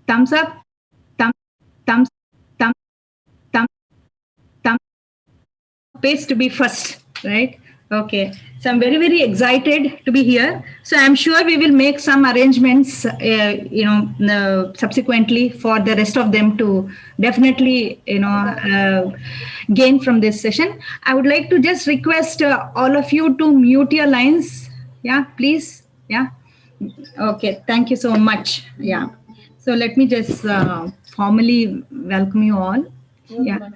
thumbs up, thumb, thumbs, thumb, thumb, thumb. Pays to be first, right? Okay. So I'm very, very excited to be here. So I'm sure we will make some arrangements, subsequently for the rest of them to definitely, gain from this session. I would like to just request all of you to mute your lines. Yeah, please. Yeah. Okay. Thank you so much. Yeah. So let me just formally welcome you all. Yeah.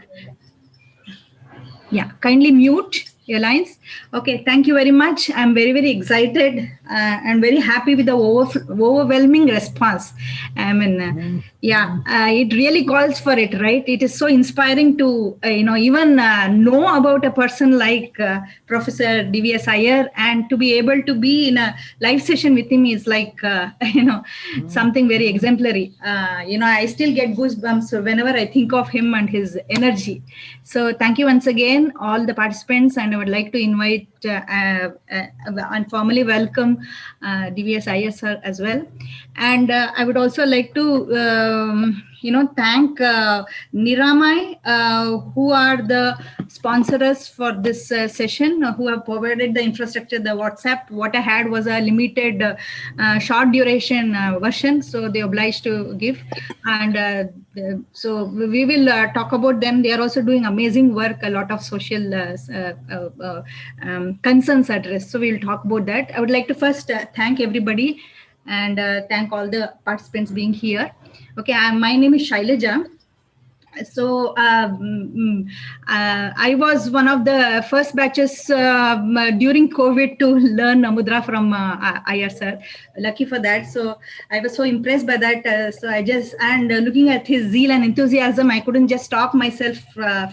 Yeah, kindly mute your lines. Okay, thank you very much. I'm very, very excited and very happy with the overwhelming response. I mean, it really calls for it, right? It is so inspiring to, even know about a person like Professor DVS Iyer, and to be able to be in a live session with him is like, something very exemplary. I still get goosebumps whenever I think of him and his energy. So thank you once again, all the participants, and I would like to invite and formally welcome DVS Iyer sir as well. And I would also like to, thank Niramai, who are the sponsors for this session, who have provided the infrastructure, the WhatsApp. What I had was a limited short duration version, so they obliged to give. And so we will talk about them. They are also doing amazing work, a lot of social concerns addressed. So we'll talk about that. I would like to first thank everybody and thank all the participants being here. Okay, my name is Shailaja. So I was one of the first batches during COVID to learn Mudra from Iyer sir. Lucky for that. So I was so impressed by that. So I just, and looking at his zeal and enthusiasm, I couldn't just stop myself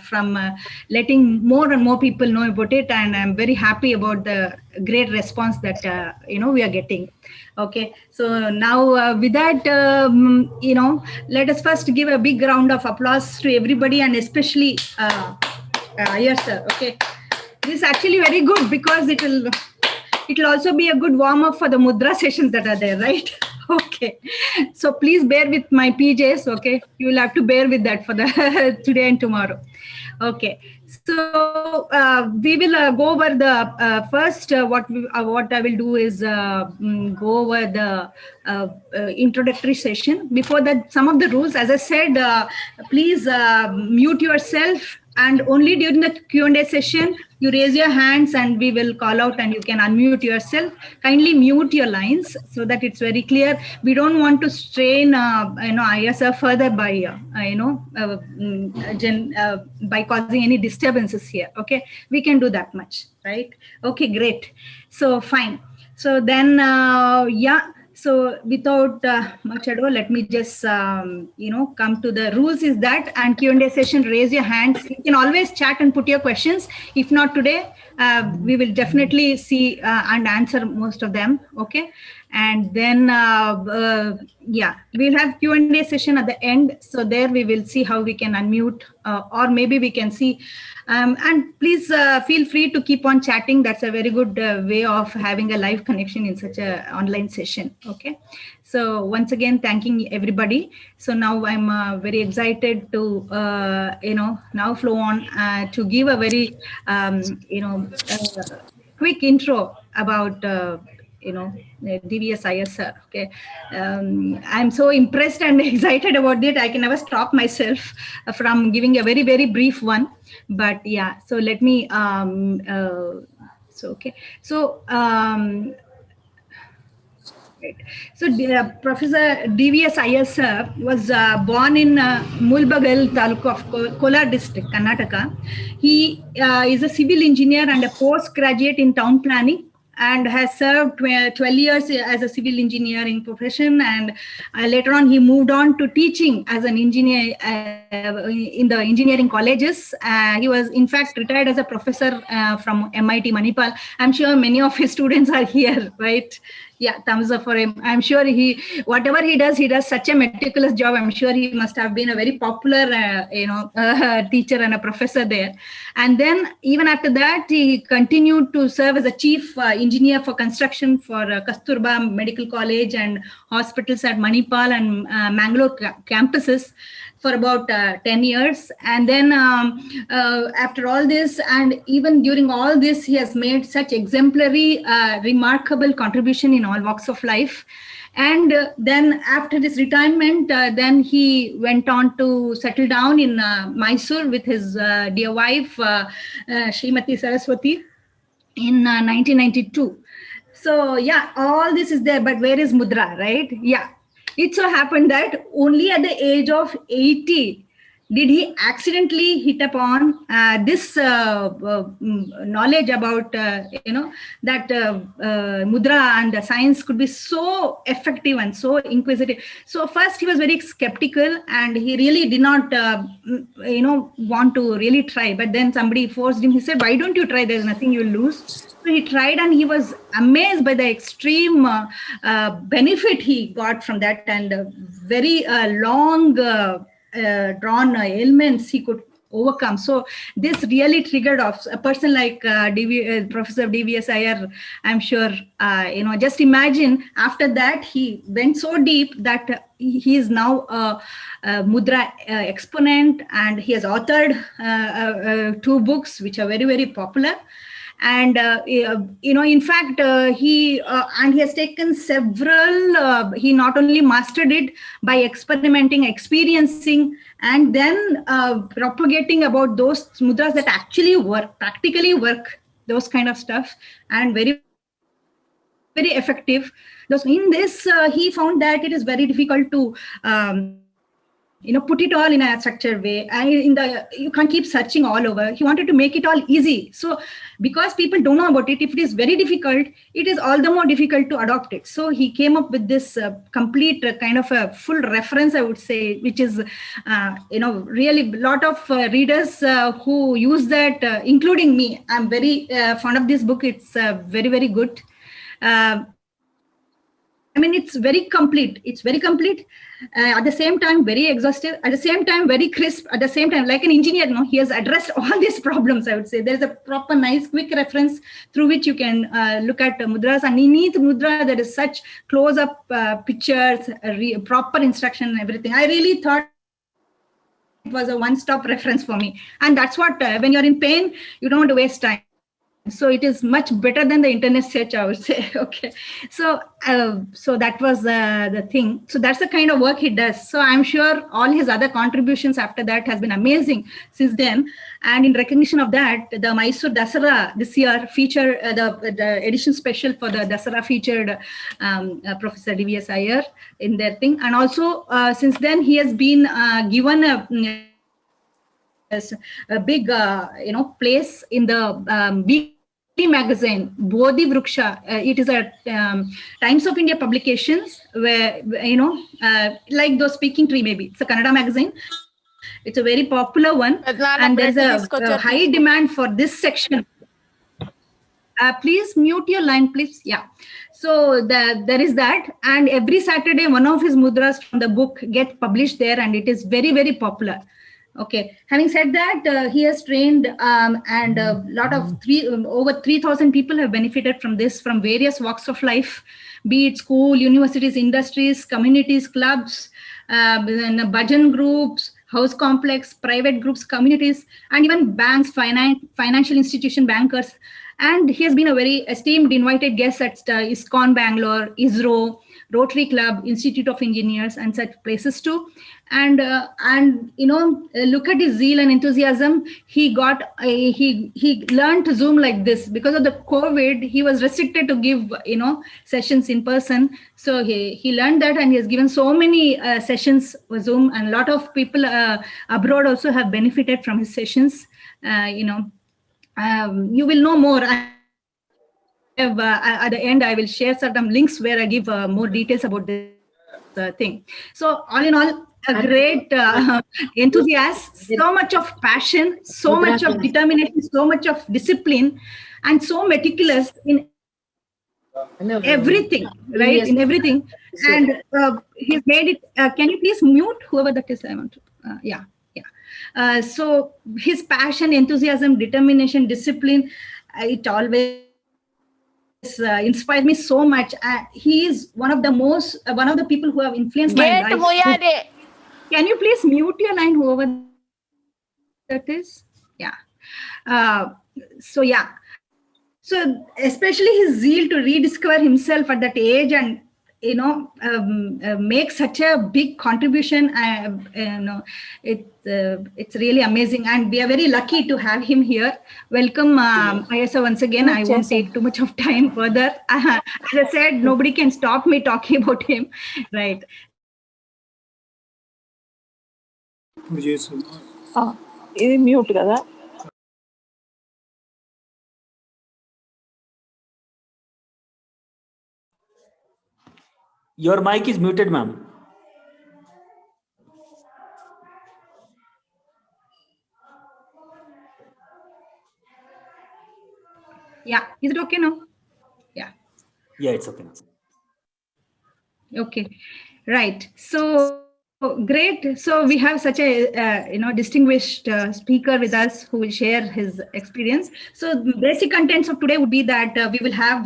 from letting more and more people know about it. And I'm very happy about the great response that, we are getting. Okay, so now with that, let us first give a big round of applause to everybody, and especially yes, sir. Okay, this is actually very good because it will also be a good warm up for the mudra sessions that are there, right? Okay, so please bear with my PJs. Okay, you will have to bear with that for the today and tomorrow. Okay, so we will go over the first. What I will do is go over the introductory session. Before that, some of the rules. As I said, please mute yourself, and only during the Q&A session you raise your hands and we will call out and you can unmute yourself. Kindly mute your lines so that it's very clear. We don't want to strain ISR further by by causing any disturbances here. Okay, we can do that much, right? Okay, great. So fine. So then so without much ado, let me just come to the rules. Is that, and Q&A session, raise your hands. You can always chat and put your questions. If not today, we will definitely see and answer most of them. Okay, and then we'll have Q&A session at the end. So there we will see how we can unmute, or maybe we can see. And please feel free to keep on chatting. That's a very good way of having a live connection in such an online session. Okay, so once again, thanking everybody. So now I'm very excited to now flow on to give a very quick intro about DVS Iyer sir. Okay, I'm so impressed and excited about it. I can never stop myself from giving a very, very brief one. But yeah, so let me okay, so right. So Professor DVS Iyer sir was born in Mulbagal Taluka of Kolar district, Karnataka. He is a civil engineer and a postgraduate in town planning, and has served 12 years as a civil engineering profession. And later on, he moved on to teaching as an engineer in the engineering colleges. He was, in fact, retired as a professor from MIT Manipal. I'm sure many of his students are here, right? Yeah, thumbs up for him. I'm sure whatever he does such a meticulous job. I'm sure he must have been a very popular, teacher and a professor there. And then even after that, he continued to serve as a chief engineer for construction for Kasturba Medical College and hospitals at Manipal and Mangalore campuses for about 10 years. And then after all this, and even during all this, he has made such exemplary, remarkable contribution in all walks of life. And then after this retirement, then he went on to settle down in Mysore with his dear wife, Srimati Saraswati, in 1992. So yeah, all this is there, but where is Mudra, right? Yeah. It so happened that only at the age of 80 did he accidentally hit upon this knowledge about, that mudra and the science could be so effective and so inquisitive. So first he was very skeptical and he really did not, want to really try. But then somebody forced him. He said, why don't you try? There's nothing you'll lose. So he tried and he was amazed by the extreme benefit he got from that, and very long drawn ailments he could overcome. So this really triggered off a person like Professor DVS Iyer. I'm sure, just imagine after that he went so deep that he is now a mudra exponent, and he has authored 2 books which are very, very popular. And in fact, he has taken several. He not only mastered it by experimenting, experiencing, and then propagating about those mudras that actually work, practically work, those kind of stuff, and very, very effective. In this, he found that it is very difficult to put it all in a structured way, and you can't keep searching all over. He wanted to make it all easy. So because people don't know about it, if it is very difficult, it is all the more difficult to adopt it. So he came up with this complete kind of a full reference, I would say, which is really a lot of readers who use that, including me. I'm very fond of this book. It's very, very good. It's very complete. It's very complete. At the same time, very exhaustive. At the same time, very crisp. At the same time, like an engineer, he has addressed all these problems, I would say. There's a proper, nice, quick reference through which you can look at mudras. And in each mudra, there is such close-up pictures, proper instruction and everything. I really thought it was a one-stop reference for me. And that's what, when you're in pain, you don't want to waste time. So it is much better than the internet search, I would say. Okay, so that was the thing. So that's the kind of work he does. So I'm sure all his other contributions after that has been amazing since then. And in recognition of that, the Mysore Dasara this year featured the edition special for the Dasara featured Professor DVS Iyer in their thing. And also since then he has been given a big place in the weekly magazine Bodhi Vriksha. It is a Times of India publications where like those Speaking Tree, maybe it's a Kannada magazine. It's a very popular one, and there's a high demand for this section. Please mute your line, please. Yeah. So there is that, and every Saturday one of his mudras from the book get published there, and it is very, very popular. Okay. Having said that, he has trained and a lot of over 3,000 people have benefited from this, from various walks of life, be it school, universities, industries, communities, clubs, bhajan groups, house complex, private groups, communities, and even banks, financial institution bankers. And he has been a very esteemed invited guest at ISKCON Bangalore, ISRO, Rotary Club, Institute of Engineers, and such places too. And look at his zeal and enthusiasm. He learned to Zoom like this because of the COVID. He was restricted to give sessions in person. So he learned that, and he has given so many sessions with Zoom, and a lot of people abroad also have benefited from his sessions. You will know more. At the end, I will share certain links where I give more details about this thing. So all in all, a great enthusiasm, so much of passion, so much of determination, so much of discipline, and so meticulous in everything, right? Yes. In everything. So, And he's made it. Can you please mute whoever that is? I want to. Yeah, yeah. So his passion, enthusiasm, determination, discipline, it always inspires me so much. He is one of the one of the people who have influenced my Gate life. Moyade. Can you please mute your line, whoever that is? Yeah. So yeah. So especially his zeal to rediscover himself at that age and make such a big contribution. It's really amazing, and we are very lucky to have him here. Welcome, Ayasa, once again. I won't take too much of time further. As I said, nobody can stop me talking about him, right? ఇది mute కదా. Your mic is muted, ma'am. Yeah, is it okay now? Yeah. Yeah, it's okay now. Okay, right. So great. So we have such a distinguished speaker with us who will share his experience. So basic contents of today would be that we will have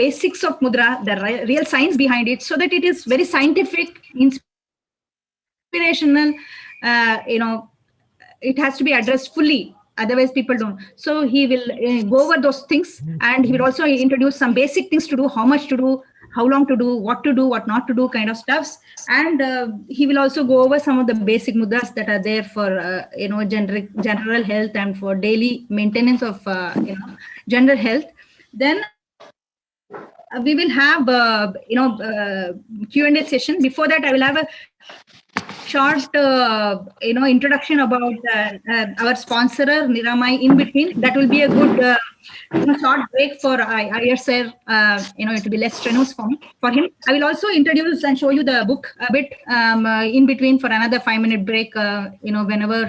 basics of mudra, the real science behind it, so that it is very scientific, inspirational. It has to be addressed fully. Otherwise, people don't. So he will go over those things, and he will also introduce some basic things to do, how much to do, how long to do, what not to do, kind of stuffs. And he will also go over some of the basic mudras that are there for general health and for daily maintenance of general health. Then we will have Q&A session. Before that, I will have a short introduction about our sponsor Niramai in between. That will be a good short break for Iyer sir. It will be less strenuous for him. I will also introduce and show you the book a bit in between for another 5-minute break. Whenever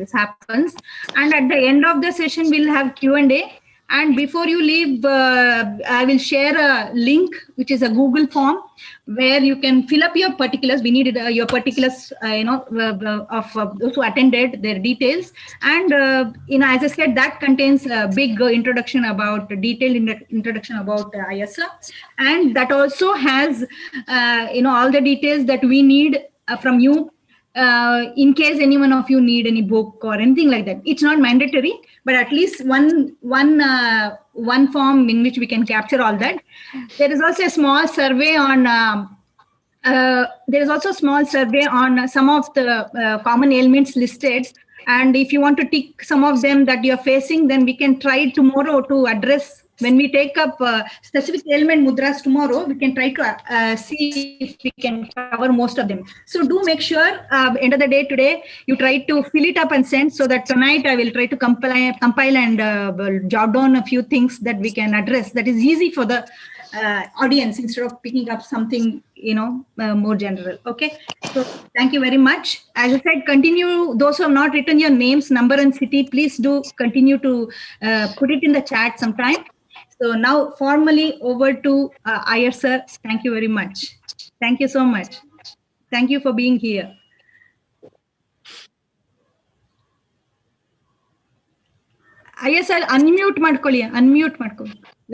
this happens, and at the end of the session we'll have Q&A. And before you leave, I will share a link, which is a Google form, where you can fill up your particulars. We needed your particulars, of those who attended, their details. And, as I said, that contains a big introduction about, detailed introduction about ISA. And that also has, all the details that we need from you. In case any one of you need any book or anything like that. It's not mandatory, but at least one form in which we can capture all that. There is also a small survey on some of the common ailments listed. And if you want to tick some of them that you're facing, then we can try tomorrow to address. When we take up specific ailment mudras tomorrow, we can try to see if we can cover most of them. So do make sure, end of the day today, you try to fill it up and send, so that tonight I will try to compile and jot down a few things that we can address. That is easy for the audience, instead of picking up something more general. Okay, so thank you very much. As I said, continue. Those who have not written your names, number and city, please do continue to put it in the chat sometime. So now formally over to Iyer sir. Thank you very much. Thank you so much. Thank you for being here. Iyer sir, unmute ಮಾಡ್ಕೊಳ್ಳಿ.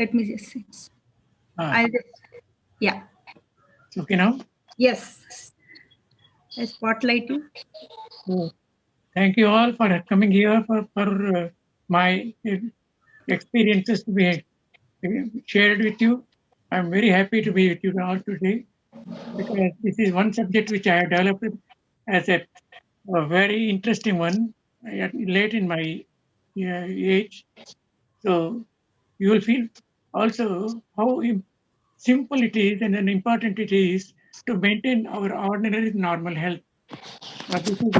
Let me just see. Yeah. Okay now? Yes. I spotlight you. So, thank you all for coming here for my experiences to be shared with you. I'm very happy to be with you all today, because this is one subject which I have developed as a very interesting one late in my age. So you will feel also how simple it is and important it is to maintain our ordinary normal health. But this is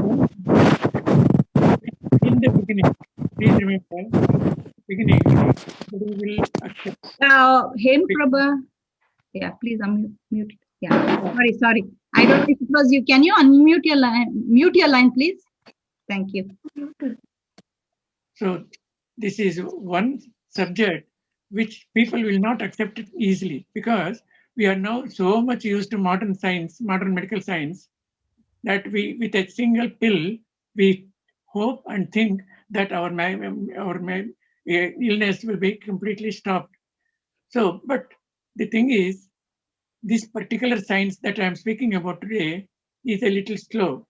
in the beginning, please remember, beginning, we will accept. Hem Prabha. Yeah, please unmute. Yeah, sorry. I don't know if it was you. Can you unmute your line? Mute your line, please. Thank you. So this is one subject which people will not accept it easily, because we are now so much used to modern science, modern medical science, that we, with a single pill, we hope and think that our illness will be completely stopped. So, but the thing is, this particular science that I am speaking about today is a little slow,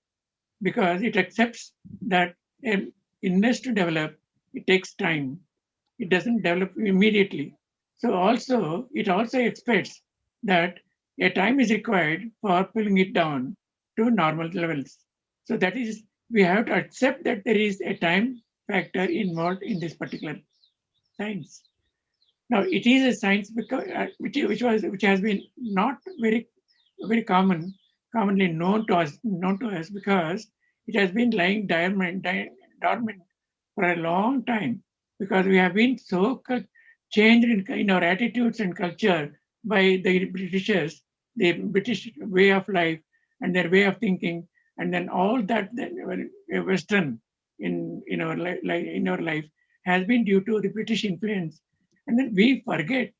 because it accepts that an illness to develop, it takes time. It doesn't develop immediately. So also, it also expects that a time is required for pulling it down to normal levels. So that is, we have to accept that there is a time factor involved in this particular science. Now, it is a science because, which has been not very commonly known to us, because it has been lying dormant for a long time, because we have been so changed in our attitudes and culture by the Britishers, the British way of life and their way of thinking, and then all that Western in our life has been due to the British influence, and then we forget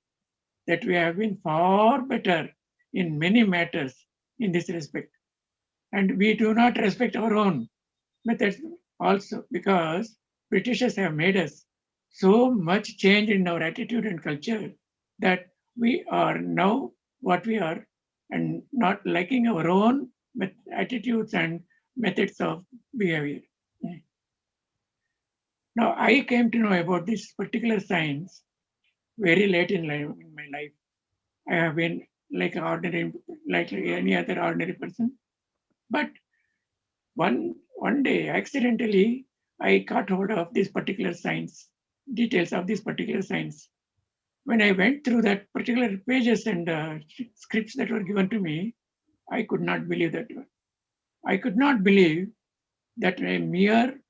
that we have been far better in many matters in this respect. And we do not respect our own methods also, because Britishers have made us so much change in our attitude and culture that we are now what we are, and not liking our own attitudes and methods of behavior. Now, I came to know about this particular science very late in my life. I have been like any other ordinary person. But one day, accidentally, I caught hold of this particular science, details of this particular science. When I went through that particular pages and scripts that were given to me, I could not believe that. I could not believe that a mere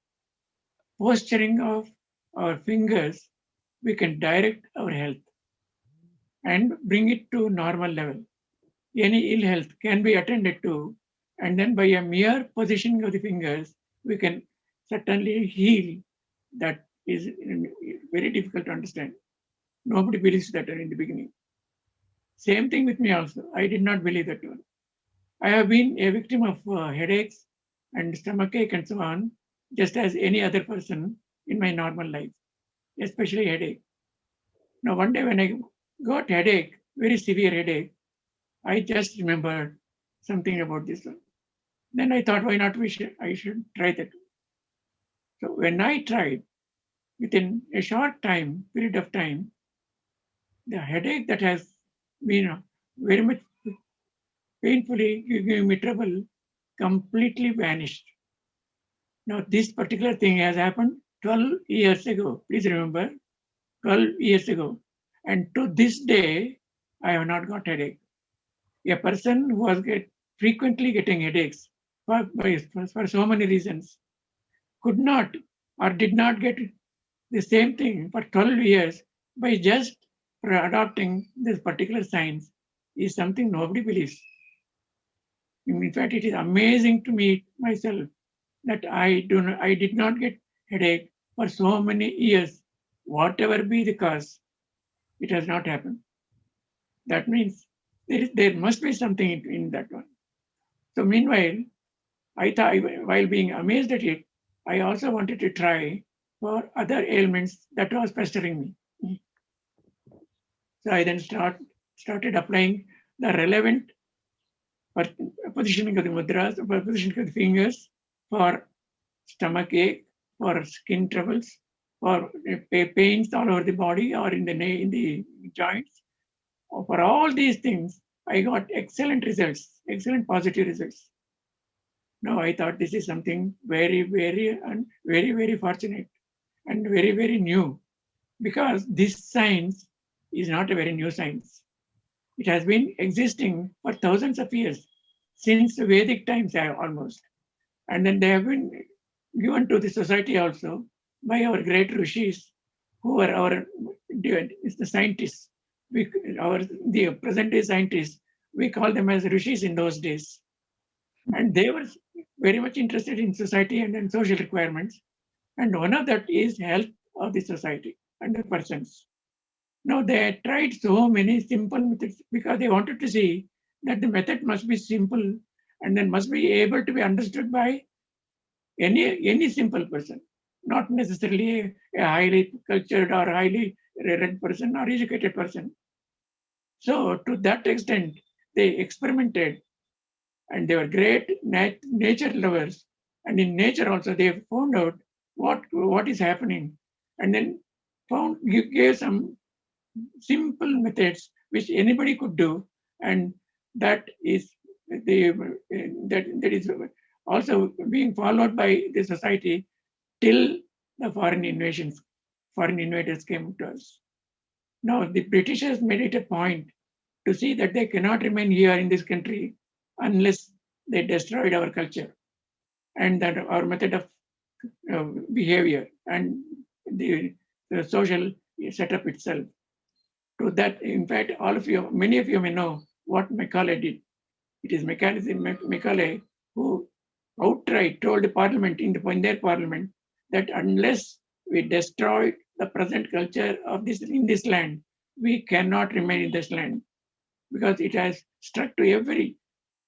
posturing of our fingers, we can direct our health and bring it to normal level. Any ill health can be attended to, and then by a mere positioning of the fingers, we can certainly heal. That is very difficult to understand. Nobody believes that in the beginning. Same thing with me also. I did not believe that one. I have been a victim of headaches and stomachache and so on, just as any other person in my normal life, especially headache. Now, one day when I got headache, very severe headache, I just remembered something about this one. Then I thought, why not I should try that. So when I tried, within a short period of time, the headache that has been very much painfully giving me trouble completely vanished. Now, this particular thing has happened 12 years ago. Please remember, 12 years ago. And to this day, I have not got headache. A person who was frequently getting headaches for so many reasons could not or did not get the same thing for 12 years by just adopting this particular science is something nobody believes. In fact, it is amazing to me myself that I did not get headache for so many years. Whatever be the cause, it has not happened. That means there must be something in that one. So meanwhile, I thought, while being amazed at it, I also wanted to try for other ailments that was pestering me. So I then started applying the relevant positioning of the mudras, positioning of the fingers for stomach ache, for skin troubles, for pains all over the body or in the joints. For all these things, I got excellent results, excellent positive results. Now I thought this is something very, very fortunate and very, very new, because this science is not a very new science. It has been existing for thousands of years, since Vedic times almost. And then they have been given to the society also by our great rishis, who are the scientists. The present day scientists, we call them as rishis in those days. And they were very much interested in society and in social requirements. And one of that is health of the society and the persons. Now they tried so many simple methods because they wanted to see that the method must be simple and then must be able to be understood by any simple person, not necessarily a highly cultured or highly read person or educated person. So to that extent, they experimented and they were great nature lovers. And in nature also, they found out what is happening, and then gave some simple methods which anybody could do, and that is that is also being followed by the society till the foreign invaders came to us. Now the Britishers made it a point to see that they cannot remain here in this country unless they destroyed our culture and that our method of behavior and the social setup itself. To that, in fact, many of you may know what Macaulay did. It is Macaulay who outright told the parliament in their parliament that unless we destroy the present culture of this in this land, we cannot remain in this land because it has struck to every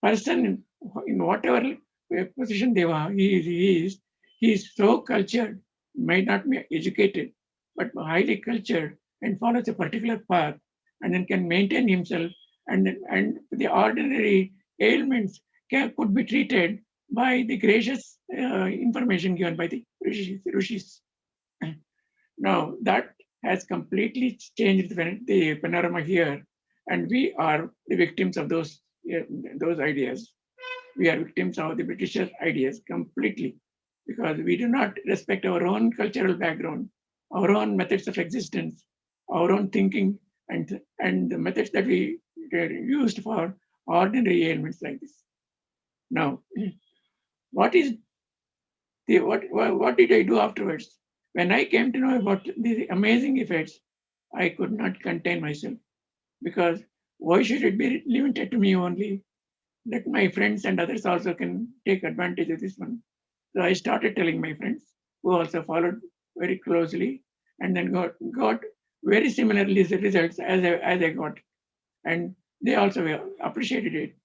person in whatever position he is so cultured, might not be educated, but highly cultured and follows a particular path and then can maintain himself and the ordinary ailments could be treated by the gracious information given by the rishis. Now that has completely changed the panorama here, and we are the victims of those ideas. We are victims of the Britishers' ideas completely because we do not respect our own cultural background, our own methods of existence, our own thinking, and the methods that we used for ordinary ailments like this. Now, what is what did I do afterwards? When I came to know about these amazing effects, I could not contain myself because why should it be limited to me only? Let my friends and others also can take advantage of this one. So I started telling my friends who also followed very closely and then got very similar results as I got. And they also appreciated it.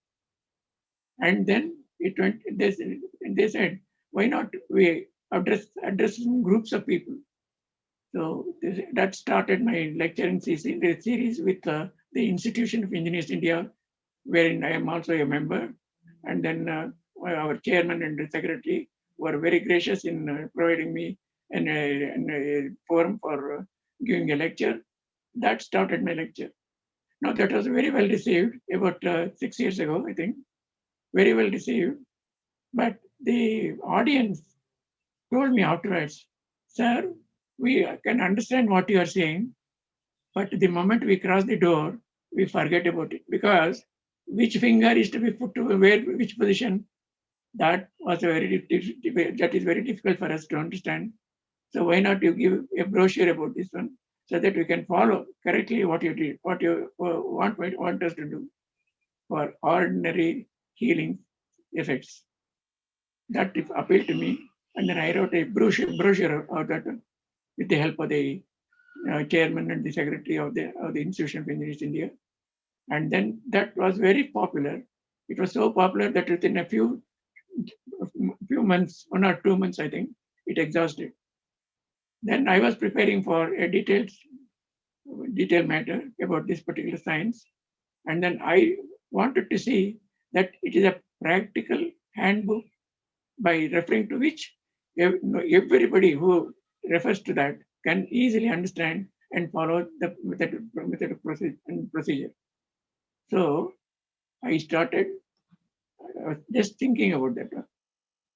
And then it went, they said, why not we address groups of people? So that started my lecturing series with the Institution of Engineers India, wherein I am also a member. And then our chairman and the secretary were very gracious in providing me a forum for giving a lecture. That started my lecture. Now that was very well received about 6 years ago, I think, very well received. But the audience told me afterwards, sir, we can understand what you are saying, but the moment we cross the door, we forget about it because which finger is to be put to where, which position, that was that is very difficult for us to understand. So why not you give a brochure about this one so that we can follow correctly what you did, what you want us to do for ordinary healing effects. That appealed to me, and then I wrote a brochure of that one with the help of the chairman and the secretary of the Institution of Engineers India. And then that was very popular. It was so popular that within a few months, 1 or 2 months, I think, it exhausted. Then I was preparing for a detailed matter about this particular science. And then I wanted to see that it is a practical handbook by referring to which everybody who refers to that can easily understand and follow the method of procedure. So I started just thinking about that.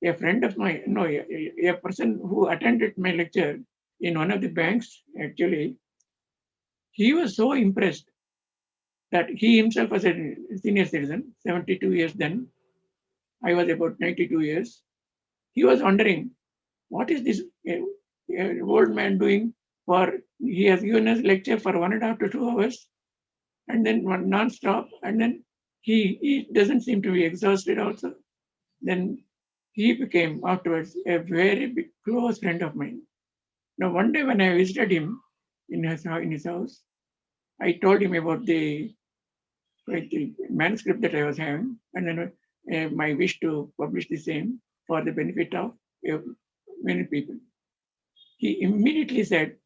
A friend of mine, no, a person who attended my lecture in one of the banks, actually, he was so impressed that he himself was a senior citizen, 72 years then. I was about 92 years. He was wondering, what is this old man doing for, he has given us lecture for 1.5 to 2 hours and then non-stop, and then he doesn't seem to be exhausted also. Then he became afterwards a very big, close friend of mine. Now one day when I visited him in his house, I told him about the manuscript that I was having, and then my wish to publish the same for the benefit of many people. He immediately said,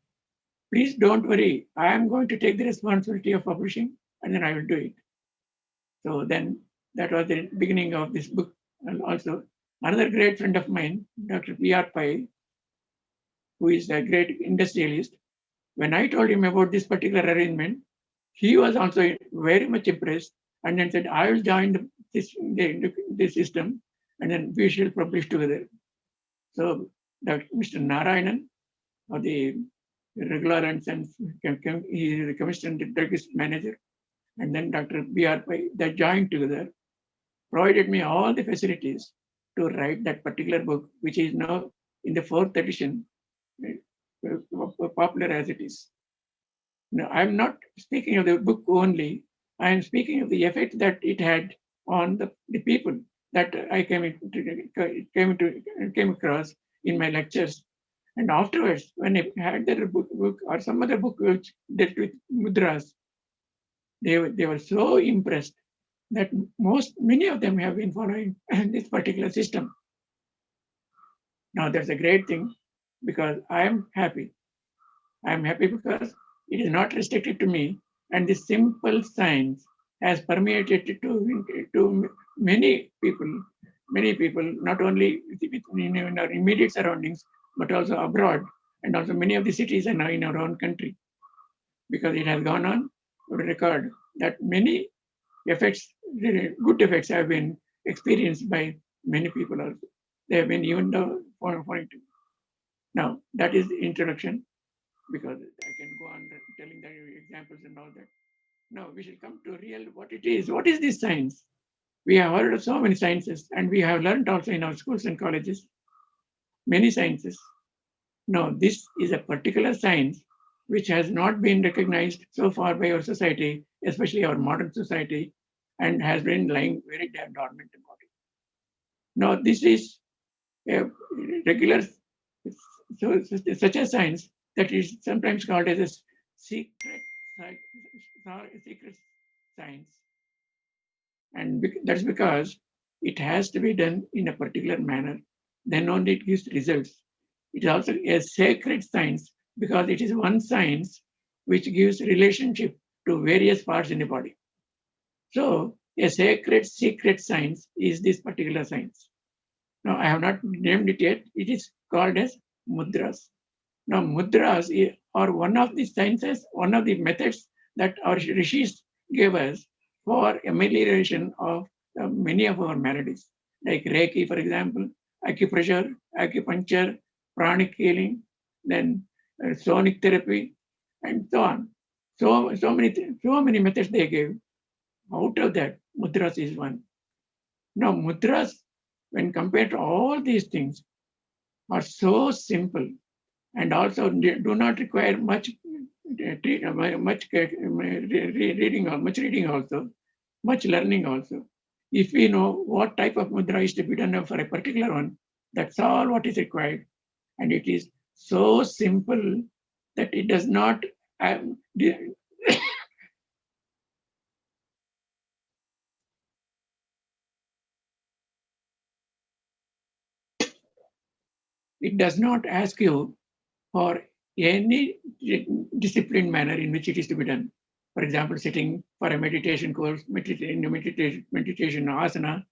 please don't worry, I am going to take the responsibility of publishing, and then I will do it. So then that was the beginning of this book. And also another great friend of mine, Dr. P.R. Pai, who is a great industrialist, when I told him about this particular arrangement, he was also very much impressed and then said, I will join the system and then we shall publish together. So Mr. Narayanan, or the regular and he is the chemist and druggist manager, and then Dr. B.R. Pai, they joined together, provided me all the facilities to write that particular book, which is now in the 4th edition, popular as it is. Now, I'm not speaking of the book only. I am speaking of the effect that it had on the people that I came across in my lectures. And afterwards, when I had that book or some other book which dealt with mudras, they were so impressed that many of them have been following this particular system. Now that's a great thing because I am happy. I am happy because it is not restricted to me, and this simple science has permeated to many people, not only in our immediate surroundings, but also abroad, and also many of the cities and now in our own country, because it has gone on to record that many effects, good effects, have been experienced by many people also. They have been even foreign to. Now that is the introduction, because I can go on telling the examples and all that. Now we should come to real what it is. What is this science? We have heard of so many sciences, and we have learned also in our schools and colleges many sciences. Now this is a particular science which has not been recognized so far by our society, especially our modern society, and has been lying very dormant about it. Now this is a regular, such a science that is sometimes called as a secret science. And that's because it has to be done in a particular manner. Then only it gives results. It is also a sacred science because it is one science which gives relationship to various parts in the body. So a sacred secret science is this particular science. Now I have not named it yet. It is called as mudras. Now mudras are one of the sciences, one of the methods that our rishis gave us for amelioration of many of our maladies, like Reiki, for example, acupressure, acupuncture, pranic healing, then sonic therapy, and so on. So many methods they gave. Out of that, mudras is one. Now mudras, when compared to all these things, are so simple and also do not require much reading also, much learning also. If we know what type of mudra is to be done for a particular one, that's all what is required. And it is so simple that it does not it does not ask you for any disciplined manner in which it is to be done. For example, sitting for a meditation course, meditation asana,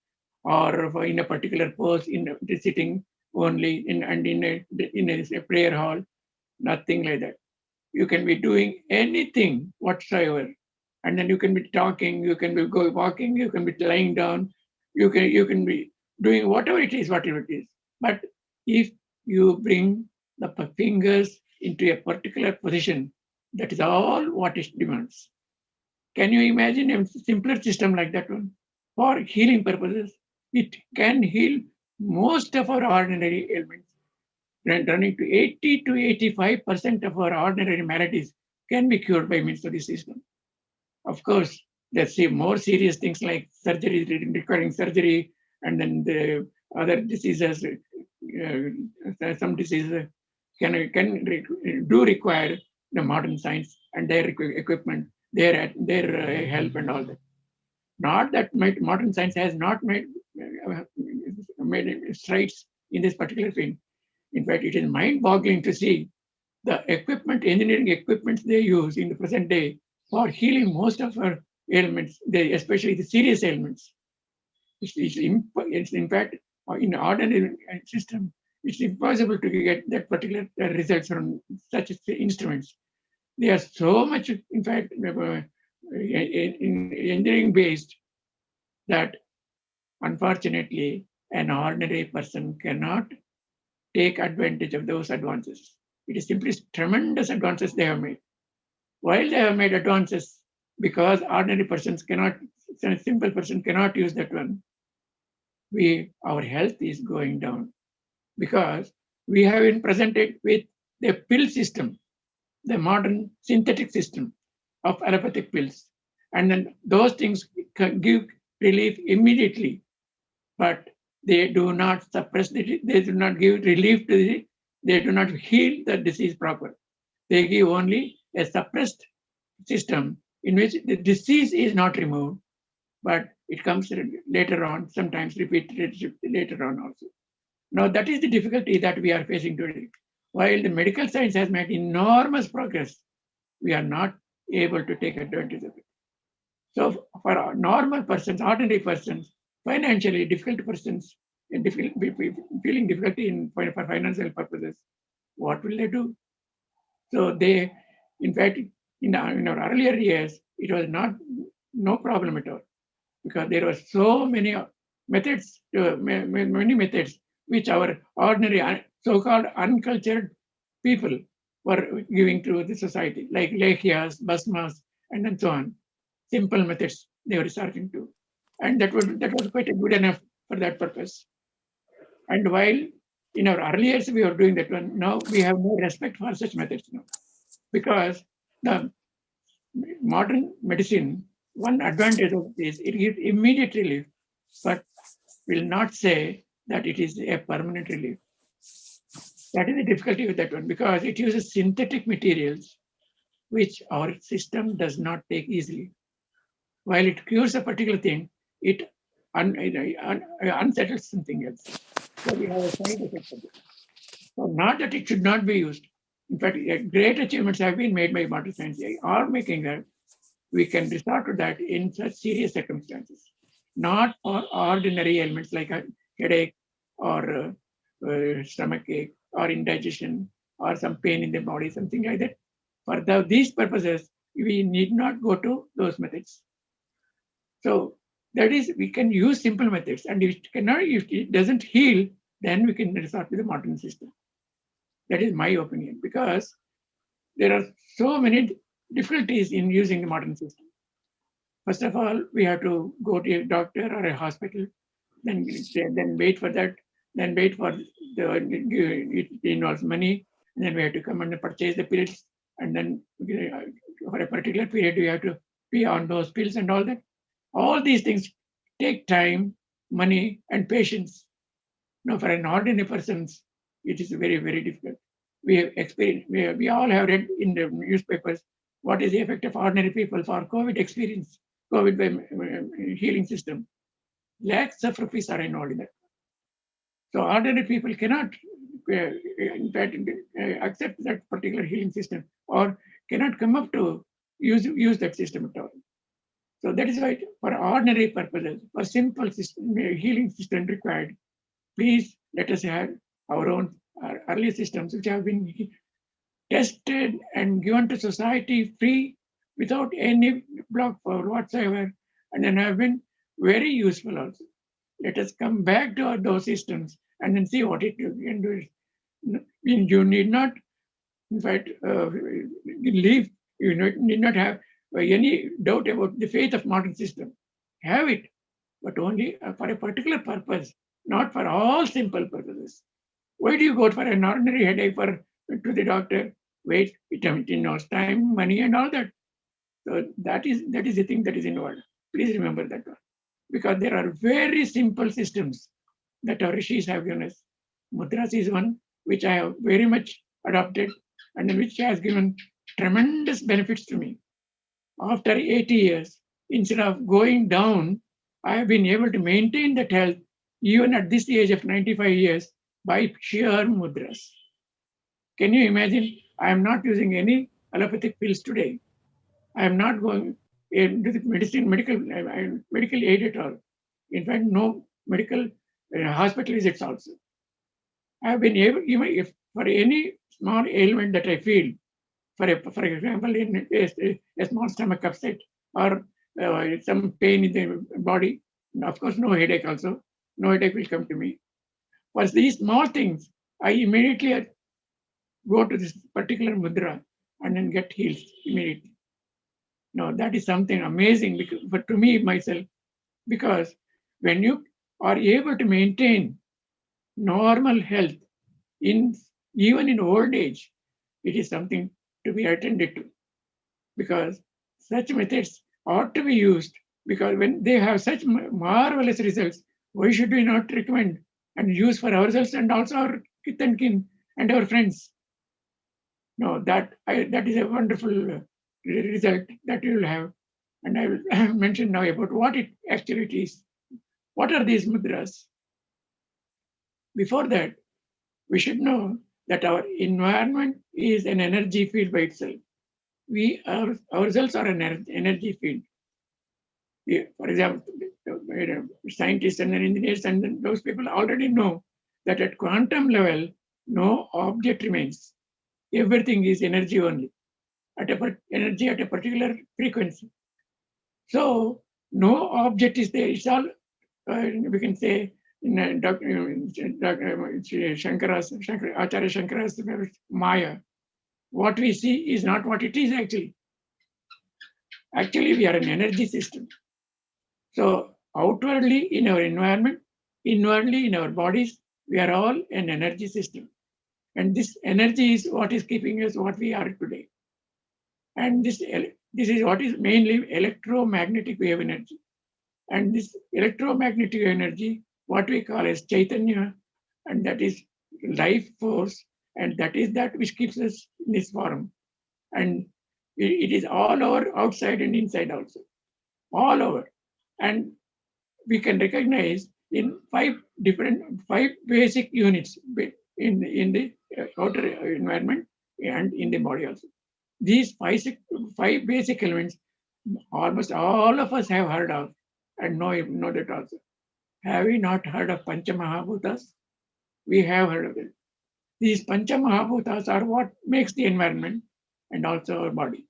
or in a particular pose, in sitting only in a prayer hall, nothing like that. You can be doing anything whatsoever, and then you can be talking, you can be walking, you can be lying down, you can be doing whatever it is. But if you bring the fingers into a particular position, that is all what it demands. Can you imagine a simpler system like that one? For healing purposes, it can heal most of our ordinary ailments. Running to 80 to 85% of our ordinary maladies can be cured by means of this system. Of course, let's see more serious things like surgery, requiring surgery, and then the other diseases, some diseases can do require the modern science and their equipment. their help and all that. Not that modern science has not made strides in this particular field. In fact, it is mind-boggling to see the equipment, engineering equipment they use in the present day for healing most of our ailments, especially the serious ailments. It's in fact, in ordinary system, it's impossible to get that particular results from such instruments. They are so much, in fact, in engineering based that unfortunately an ordinary person cannot take advantage of those advances. It is simply tremendous advances they have made. While they have made advances, because ordinary persons cannot, a simple person cannot use that one, our health is going down because we have been presented with the pill system, the modern synthetic system of allopathic pills. And then those things can give relief immediately, but they do not suppress they do not give relief to they do not heal the disease proper. They give only a suppressed system in which the disease is not removed, but it comes later on, sometimes repeated later on also. Now that is the difficulty that we are facing today. While the medical science has made enormous progress, we are not able to take advantage of it. So for normal persons, ordinary persons, financially difficult persons, feeling difficulty for financial purposes, what will they do? So they, in fact, in our earlier years, it was no problem at all, because there were so many methods, many methods which our ordinary, so-called uncultured people were giving to the society, like lekyas, basmas, and then so on. Simple methods they were resorting to, and that was quite good enough for that purpose. And while in our early years we were doing that one, now we have no respect for such methods now, because the modern medicine, one advantage of this, it gives immediate relief, but will not say that it is a permanent relief. That is the difficulty with that one, because it uses synthetic materials which our system does not take easily. While it cures a particular thing, it unsettles something else. So we have a side effect of it. So not that it should not be used. In fact, great achievements have been made by modern science. They are making that we can resort to that in such serious circumstances, not for ordinary ailments like a headache or stomach ache or indigestion or some pain in the body, something like that. For these purposes, we need not go to those methods. So that is, we can use simple methods, and if it doesn't heal, then we can resort to the modern system. That is my opinion, because there are so many difficulties in using the modern system. First of all, we have to go to a doctor or a hospital, then wait for that, then wait for it involves money, and then we have to come and purchase the pills, and then for a particular period we have to pay on those pills and all that. All these things take time, money, and patience. Now, for an ordinary person, it is very, very difficult. We have experienced, we all have read in the newspapers what is the effect of ordinary people for COVID experience, COVID healing system. Lakhs of rupees are involved in that. So ordinary people cannot, in fact, accept that particular healing system, or cannot come up to use that system at all. So that is why, for ordinary purposes, for simple system, healing system required, please let us have our own early systems which have been tested and given to society free without any block for whatsoever, and then have been very useful also. Let us come back to those systems and then see what it can do. You need not, in fact, leave. You need not have any doubt about the faith of modern system. Have it, but only for a particular purpose, not for all simple purposes. Why do you go for an ordinary headache to the doctor? Wait, it involves time, money, and all that. So that is the thing that is involved. Please remember that one, because there are very simple systems that our rishis have given us. Mudras is one which I have very much adopted, and which has given tremendous benefits to me. after 80 years, instead of going down, I have been able to maintain that health even at this age of 95 years by sheer mudras. Can you imagine? I am not using any allopathic pills today. I am not going into the medical aid at all. In fact, no medical hospital visits also. I have been able, even if for any small ailment that I feel, for example, in a small stomach upset or some pain in the body, of course, no headache also. No headache will come to me. For these small things, I immediately go to this particular mudra and then get healed immediately. No, that is something amazing because, but to me myself, because when you are able to maintain normal health in even in old age, it is something to be attended to, because such methods ought to be used, because when they have such marvelous results, why should we not recommend and use for ourselves and also our kith and kin and our friends? No, that is a wonderful result that you will have. And I will mention now about what it actually is. What are these mudras? Before that, we should know that our environment is an energy field by itself. We ourselves are an energy field. For example, scientists and engineers and those people already know that at quantum level, no object remains. Everything is energy only, energy at a particular frequency. So no object is there. It's all, we can say, in Acharya Shankara's Maya, what we see is not what it is actually. Actually, we are an energy system. So outwardly in our environment, inwardly in our bodies, we are all an energy system. And this energy is what is keeping us what we are today. And this is what is mainly electromagnetic wave energy. And this electromagnetic energy, what we call as Chaitanya, and that is life force, and that is that which keeps us in this form. And it is all over, outside and inside also, all over. And we can recognize in five basic units in the outer environment and in the body also. These five basic elements, almost all of us have heard of and know that also. Have we not heard of Pancha Mahabhutas? We have heard of it. These Pancha Mahabhutas are what makes the environment and also our body.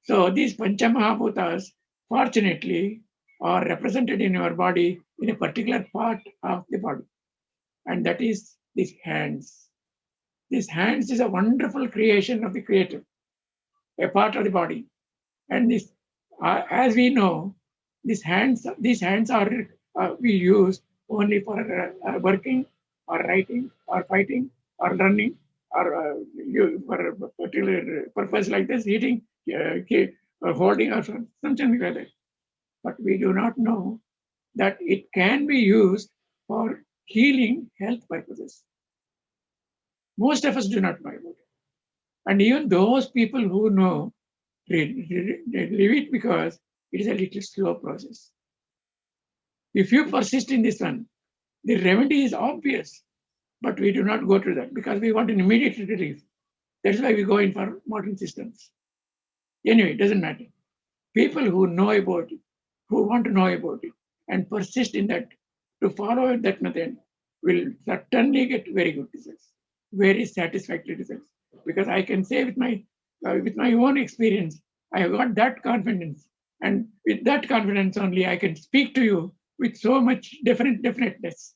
So these Pancha Mahabhutas, fortunately, are represented in our body in a particular part of the body. And that is these hands. These hands is a wonderful creation of the Creator, a part of the body. And this, as we know, these hands are we use only for working or writing or fighting or running or for a particular purpose like this, eating, or holding or something like that. But we do not know that it can be used for healing health purposes. Most of us do not know about it. And even those people who know, they leave it because it is a little slow process. If you persist in this one, the remedy is obvious, but we do not go to that because we want an immediate relief. That's why we go in for modern systems. Anyway, it doesn't matter. People who know about it, who want to know about it, and persist in that, to follow that method, will certainly get very good results, very satisfactory results. Because I can say with my own experience, I have got that confidence, and with that confidence only, I can speak to you with so much definiteness.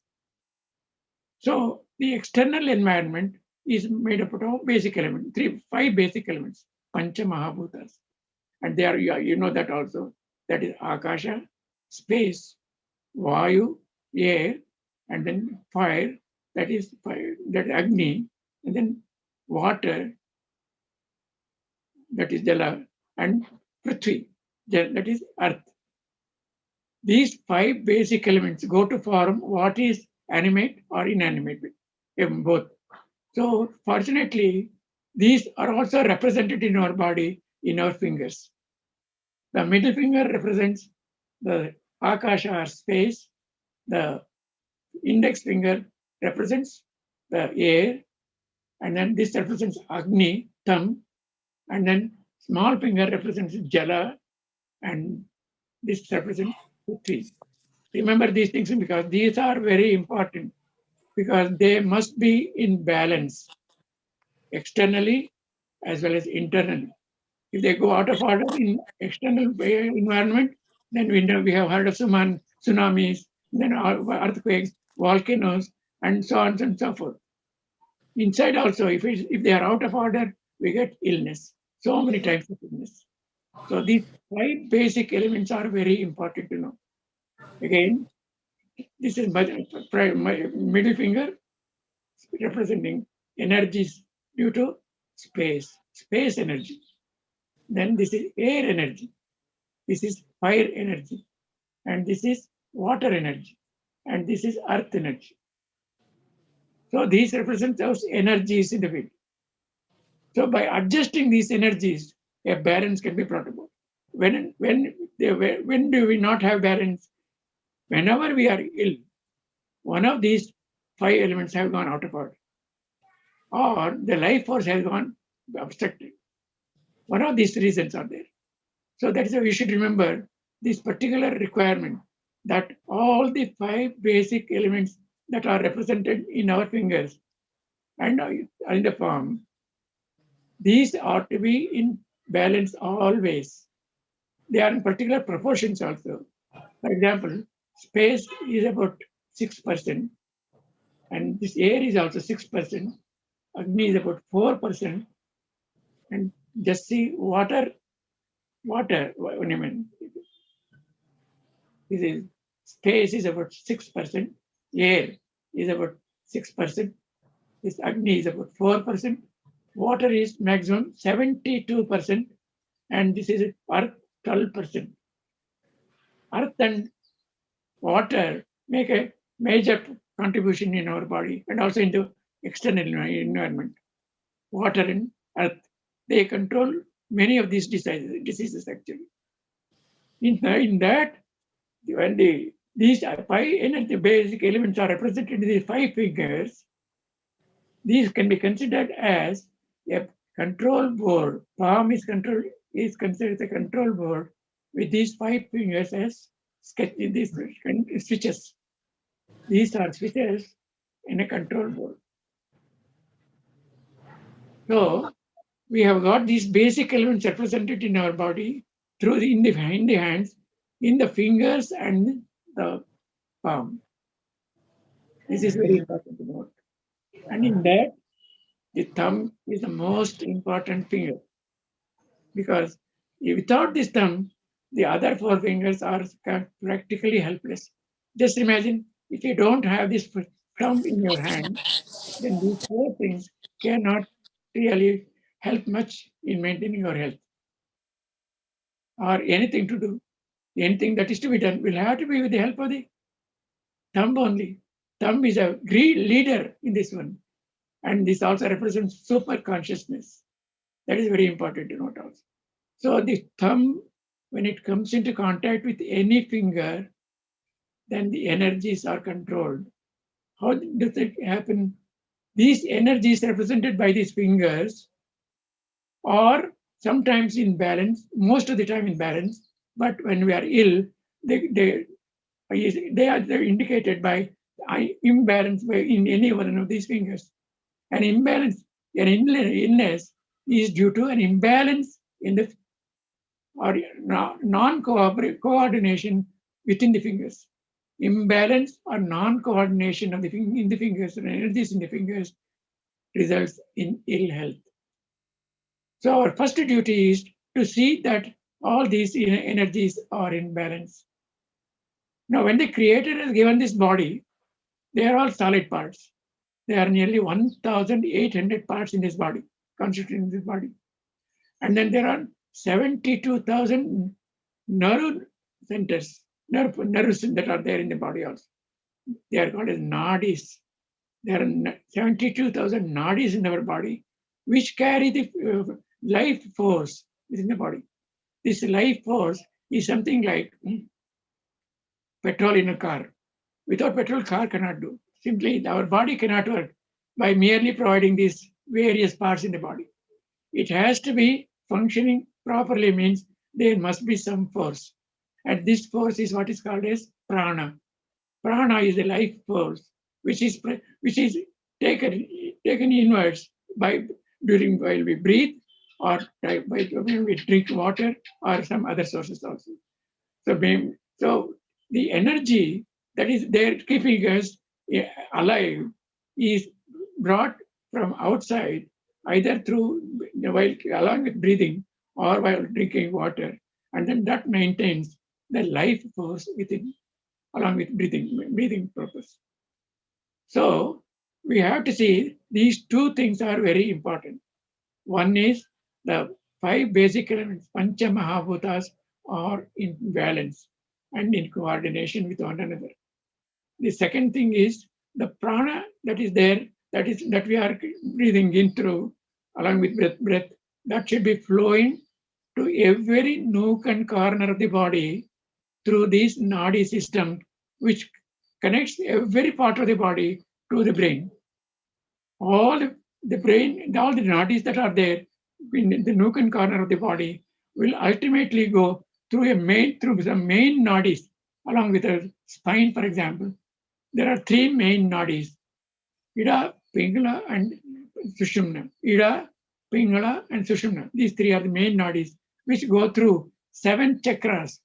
So the external environment is made up of basic elements, five basic elements, Pancha Mahabhutas. And they are, you know that also, that is Akasha, space, Vayu, air, and then fire, that is Agni, and then water, that is Jala, and Prithvi, that is earth. These five basic elements go to form what is animate or inanimate, both. So fortunately, these are also represented in our body, in our fingers. The middle finger represents the Akasha or space. The index finger represents the air. And then this represents Agni, thumb. And then small finger represents Jala. And this represents Prithvi. Remember these things because these are very important because they must be in balance externally as well as internally. If they go out of order in external environment, then we know we have heard of tsunamis, then earthquakes, volcanoes, and so on and so forth. Inside also, if they are out of order, we get illness. So many types of illness. So these 5 basic elements are very important to know. Again, this is my middle finger representing energies due to space energy. Then this is air energy. This is fire energy. And this is water energy. And this is earth energy. So these represent those energies in the field. So by adjusting these energies, a balance can be brought about. When do we not have balance? Whenever we are ill, one of these 5 elements have gone out of order, or the life force has gone obstructed. One of these reasons are there. So that is why we should remember this particular requirement that all the 5 basic elements that are represented in our fingers and in the palm, these ought to be in balance always. They are in particular proportions also. For example, space is about 6%, and this air is also 6%. Agni is about 4%, and just see water. What do you mean? This is space is about 6%, air is about 6%, this Agni is about 4%, water is maximum 72%, and this is earth 12%. Earth and water make a major contribution in our body and also in the external environment. Water and earth, they control many of these diseases actually. In that, when these 5 energy basic elements are represented in these 5 fingers, these can be considered as a control board. Palm is considered a control board with these 5 fingers as these switches. These are switches in a control board. So we have got these basic elements represented in our body through in the hands, in the fingers and the palm. This is very important to note. And in that, the thumb is the most important finger because without this thumb, the other 4 fingers are practically helpless. Just imagine if you don't have this thumb in your hand, then these 4 things cannot really help much in maintaining your health or anything to do. Anything that is to be done will have to be with the help of the thumb only. Thumb is a great leader in this one. And this also represents super consciousness. That is very important to note also. So the thumb, when it comes into contact with any finger, then the energies are controlled. How does it happen? These energies represented by these fingers are sometimes in balance, most of the time in balance, but when we are ill, they are indicated by imbalance in any one of these fingers. An imbalance, an illness is due to an imbalance in the or non-coordination within the fingers. Imbalance or non-coordination of in the fingers and energies in the fingers results in ill health. So our first duty is to see that all these energies are in balance. Now, when the Creator has given this body, they are all solid parts. There are nearly 1,800 parts in this body, constituting this body. And then there are 72,000 nerve centers, nerves that are there in the body also. They are called as nadis. There are 72,000 nadis in our body, which carry the life force within the body. this life force is something like petrol in a car. Without petrol, car cannot do. Simply, our body cannot work by merely providing these various parts in the body. It has to be functioning properly, means there must be some force. And this force is what is called as prana. Prana is the life force, which is taken inwards by while we breathe, or when we drink water, or some other sources also. So the energy that is there keeping us alive is brought from outside, either through while along with breathing or while drinking water, and then that maintains the life force within, along with breathing purpose. So we have to see these two things are very important. One is the 5 basic elements, Pancha Mahabhutas, are in balance and in coordination with one another. The second thing is the prana that is there, that we are breathing in through, along with breath, that should be flowing to every nook and corner of the body through this nadi system, which connects every part of the body to the brain. All the brain, all the nadis that are there in the nook and corner of the body will ultimately go through some main nadis, along with a spine, for example. There are 3 main nadis: Ida, Pingala, and Sushumna. Ida, Pingala, and Sushumna. These 3 are the main nadis, which go through 7 chakras,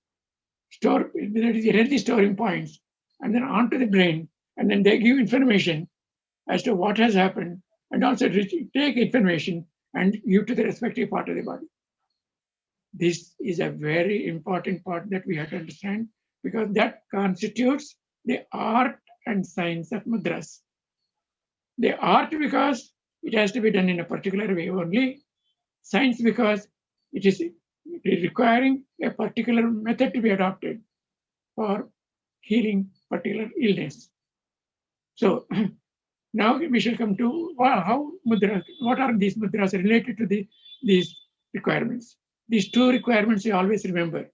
that is energy storing points, and then onto the brain, and then they give information as to what has happened, and also take information and give to the respective part of the body. This is a very important part that we have to understand, because that constitutes the art and science of mudras. The art because it has to be done in a particular way only. Science because it is requiring a particular method to be adopted for healing particular illness. So now we shall come to how mudras, what are these mudras related to these requirements. These 2 requirements you always remember.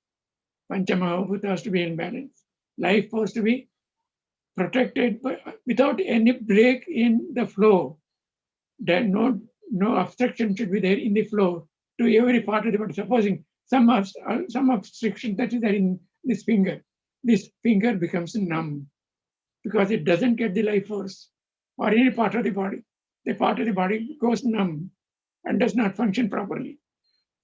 Panchamahabhutas to be in balance. Life force to be protected without any break in the flow. There no obstruction should be there in the flow to every part of the body. Supposing some obstruction that is there in this finger becomes numb because it doesn't get the life force, or any part of the body. The part of the body goes numb and does not function properly.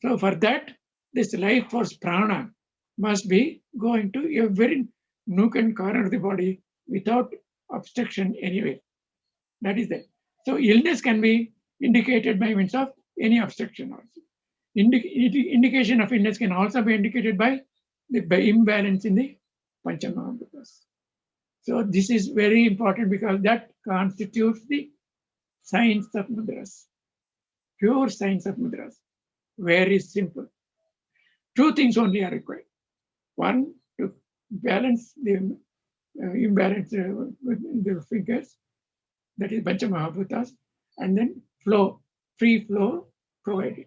So for that, this life force prana must be going to every nook and corner of the body without obstruction anyway. That is that. So illness can be indicated by means of any obstruction also. Indication of illness can also be indicated by the imbalance in the Panchamahabhutas. So this is very important because that constitutes the science of mudras, pure science of mudras. Very simple. 2 things only are required. One, to balance the imbalance with the fingers, that is Panchamahabhutas, and then free flow provided.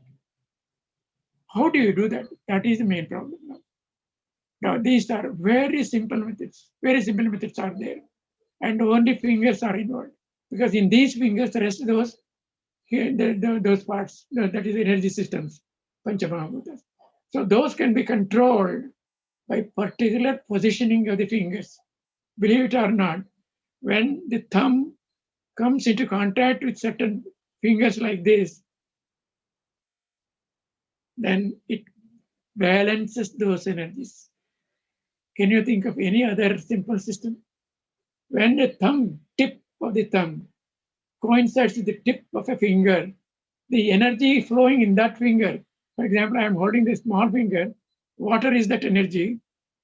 How do you do that? That is the main problem now. Now, these are very simple methods. Very simple methods are there. And only fingers are involved. Because in these fingers, the rest of those parts, that is energy systems, Panchamahabhutas. So those can be controlled by particular positioning of the fingers. Believe it or not, when the thumb comes into contact with certain fingers like this, then it balances those energies. Can you think of any other simple system? When the tip of the thumb coincides with the tip of a finger, the energy flowing in that finger, for example, I am holding the small finger, water is that energy.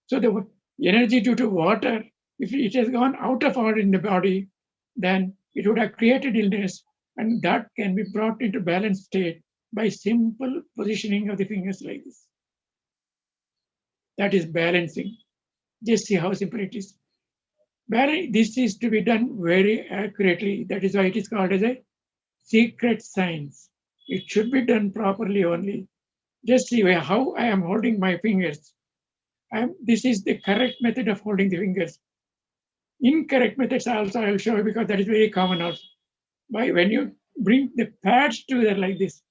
So the energy due to water, if it has gone out of order in the body, then it would have created illness, and that can be brought into balanced state by simple positioning of the fingers like this. That is balancing. Just see how simple it is. This is to be done very accurately. That is why it is called as a secret science. It should be done properly only. Just see how I am holding my fingers. This is the correct method of holding the fingers. Incorrect methods also I will show you because that is very common also. When you bring the pads together like this,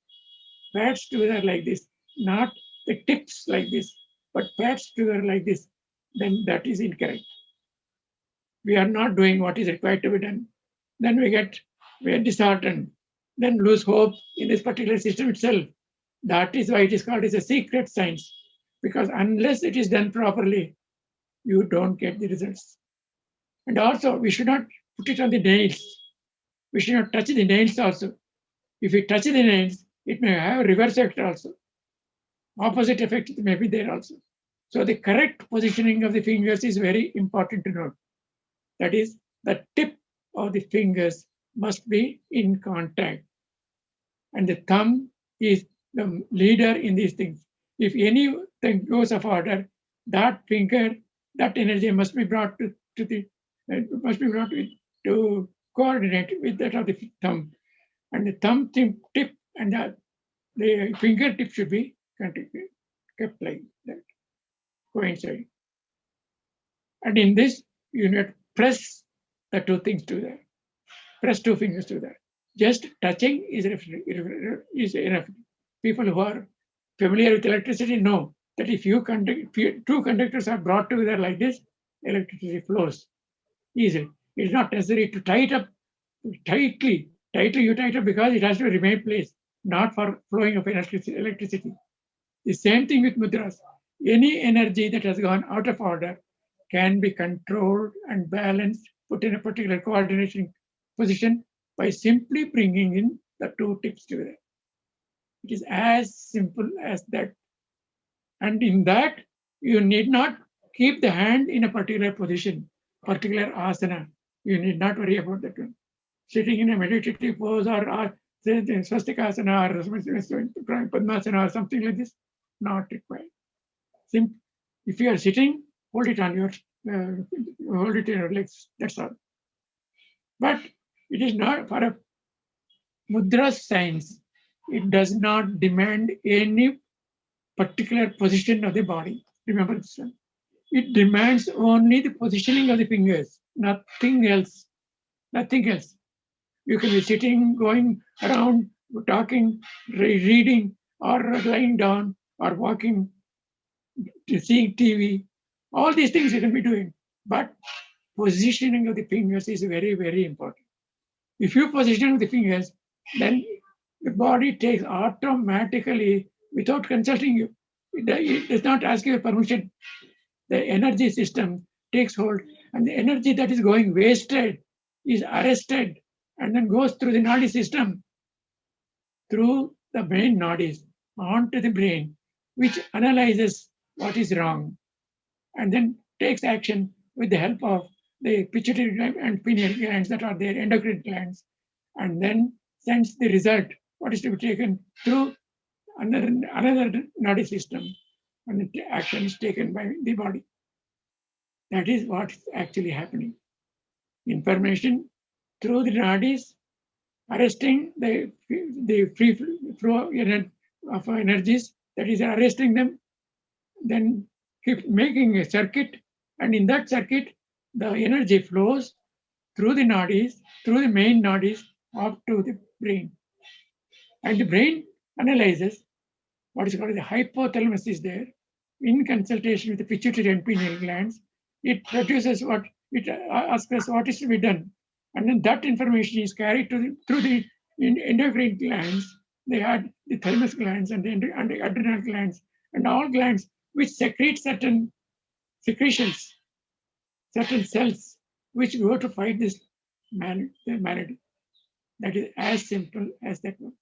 not the tips like this, but pads together like this, then that is incorrect. We are not doing what is required to be done. Then we are disheartened, then lose hope in this particular system itself. That is why it is called as a secret science, because unless it is done properly, you don't get the results. And also, we should not put it on the nails. We should not touch the nails also. If we touch the nails, it may have a reverse effect also. Opposite effect may be there also. So the correct positioning of the fingers is very important to note. That is, the tip of the fingers must be in contact. And the thumb is the leader in these things. If anything goes off order, that finger, that energy must be brought to coordinate with that of the thumb. And the thumb tip and the fingertip should be kept like that, coincide. And in this, you need to press the two things together. Press two fingers together. Just touching is enough. People who are familiar with electricity know that if two conductors are brought together like this, electricity flows easily. It's not necessary to tie it up tightly. You tie it up because it has to remain placed, not for flowing of electricity. The same thing with mudras. Any energy that has gone out of order can be controlled and balanced, put in a particular coordination position by simply bringing in the two tips together. It is as simple as that. And in that, you need not keep the hand in a particular position, particular asana. You need not worry about that one. Sitting in a meditative pose or swastikasana or padmasana or something like this, not required. If you are sitting, hold it on hold it in your legs. That's all. But it is not for a mudra science. It does not demand any particular position of the body. Remember this one. It demands only the positioning of the fingers, nothing else. Nothing else. You can be sitting, going around, talking, reading, or lying down, or walking, seeing TV. All these things you can be doing. But positioning of the fingers is very, very important. If you position the fingers, then the body takes automatically, without consulting you, it does not ask you permission. The energy system takes hold, and the energy that is going wasted is arrested and then goes through the nadi system, through the brain nadis, onto the brain, which analyzes what is wrong and then takes action with the help of the pituitary and pineal glands that are there, endocrine glands, and then sends the result, what is to be taken through another nadi system, and the action is taken by the body. That is what is actually happening. Information through the nadis, arresting the free flow of energies, that is arresting them, then keep making a circuit, and in that circuit, the energy flows through the nadis, through the main nadis, up to the brain. And the brain analyzes what is called the hypothalamus is there. In consultation with the pituitary and pineal glands, it produces it asks us what is to be done. And then that information is carried through the endocrine glands. They had the thymus glands and the adrenal glands and all glands which secrete certain secretions, certain cells which go to fight this malady. That is as simple as that one.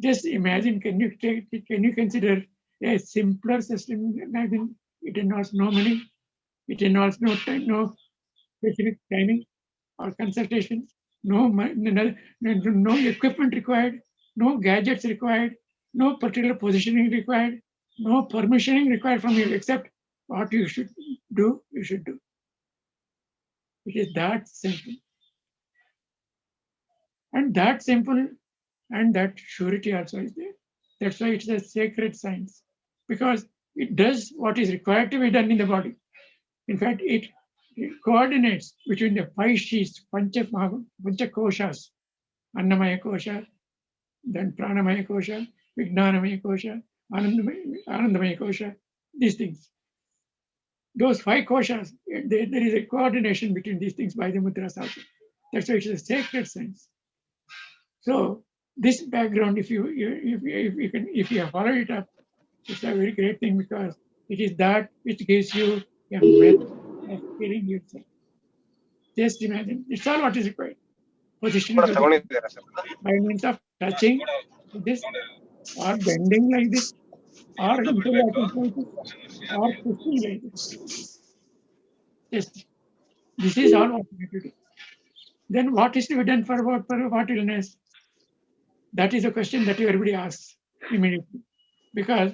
Just imagine, can you consider a simpler system? Imagine it involves no money, it involves no time, no specific timing or consultations, no equipment required, no gadgets required, no particular positioning required, no permissioning required from you, except what you should do, you should do. It is that simple. And that simple, and that surety also is there. That's why it's a sacred science, because it does what is required to be done in the body. In fact, it coordinates between the 5 sheets, pancha koshas, Annamaya kosha, then Pranamaya kosha, Vijnanamaya kosha, Anandamaya kosha, these things. Those 5 koshas, there is a coordination between these things by the mudras also. That's why it's a sacred science. So this background, if you have followed it up, it's a very great thing, because it is that which gives you a method of killing yourself. Just imagine, it's all what is required. Position ಕೂಡ ತಗೊಂಡಿದ್ದೀರಾ sir? by means of touching this, or bending like this, or interlocking like this, or pushing like this. Just this is all what we have to do. Then what is to be done for what illness? That is a question that everybody asks immediately, because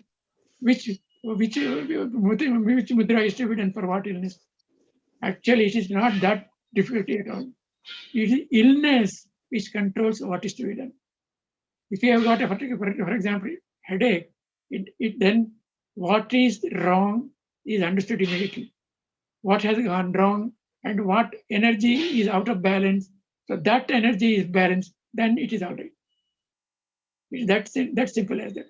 which mudra is to be done for what illness? Actually, it is not that difficult at all. It is illness which controls what is to be done. If you have got a particular, for example, headache, then what is wrong is understood immediately. What has gone wrong and what energy is out of balance. So that energy is balanced, then it is all right. That's that simple as that.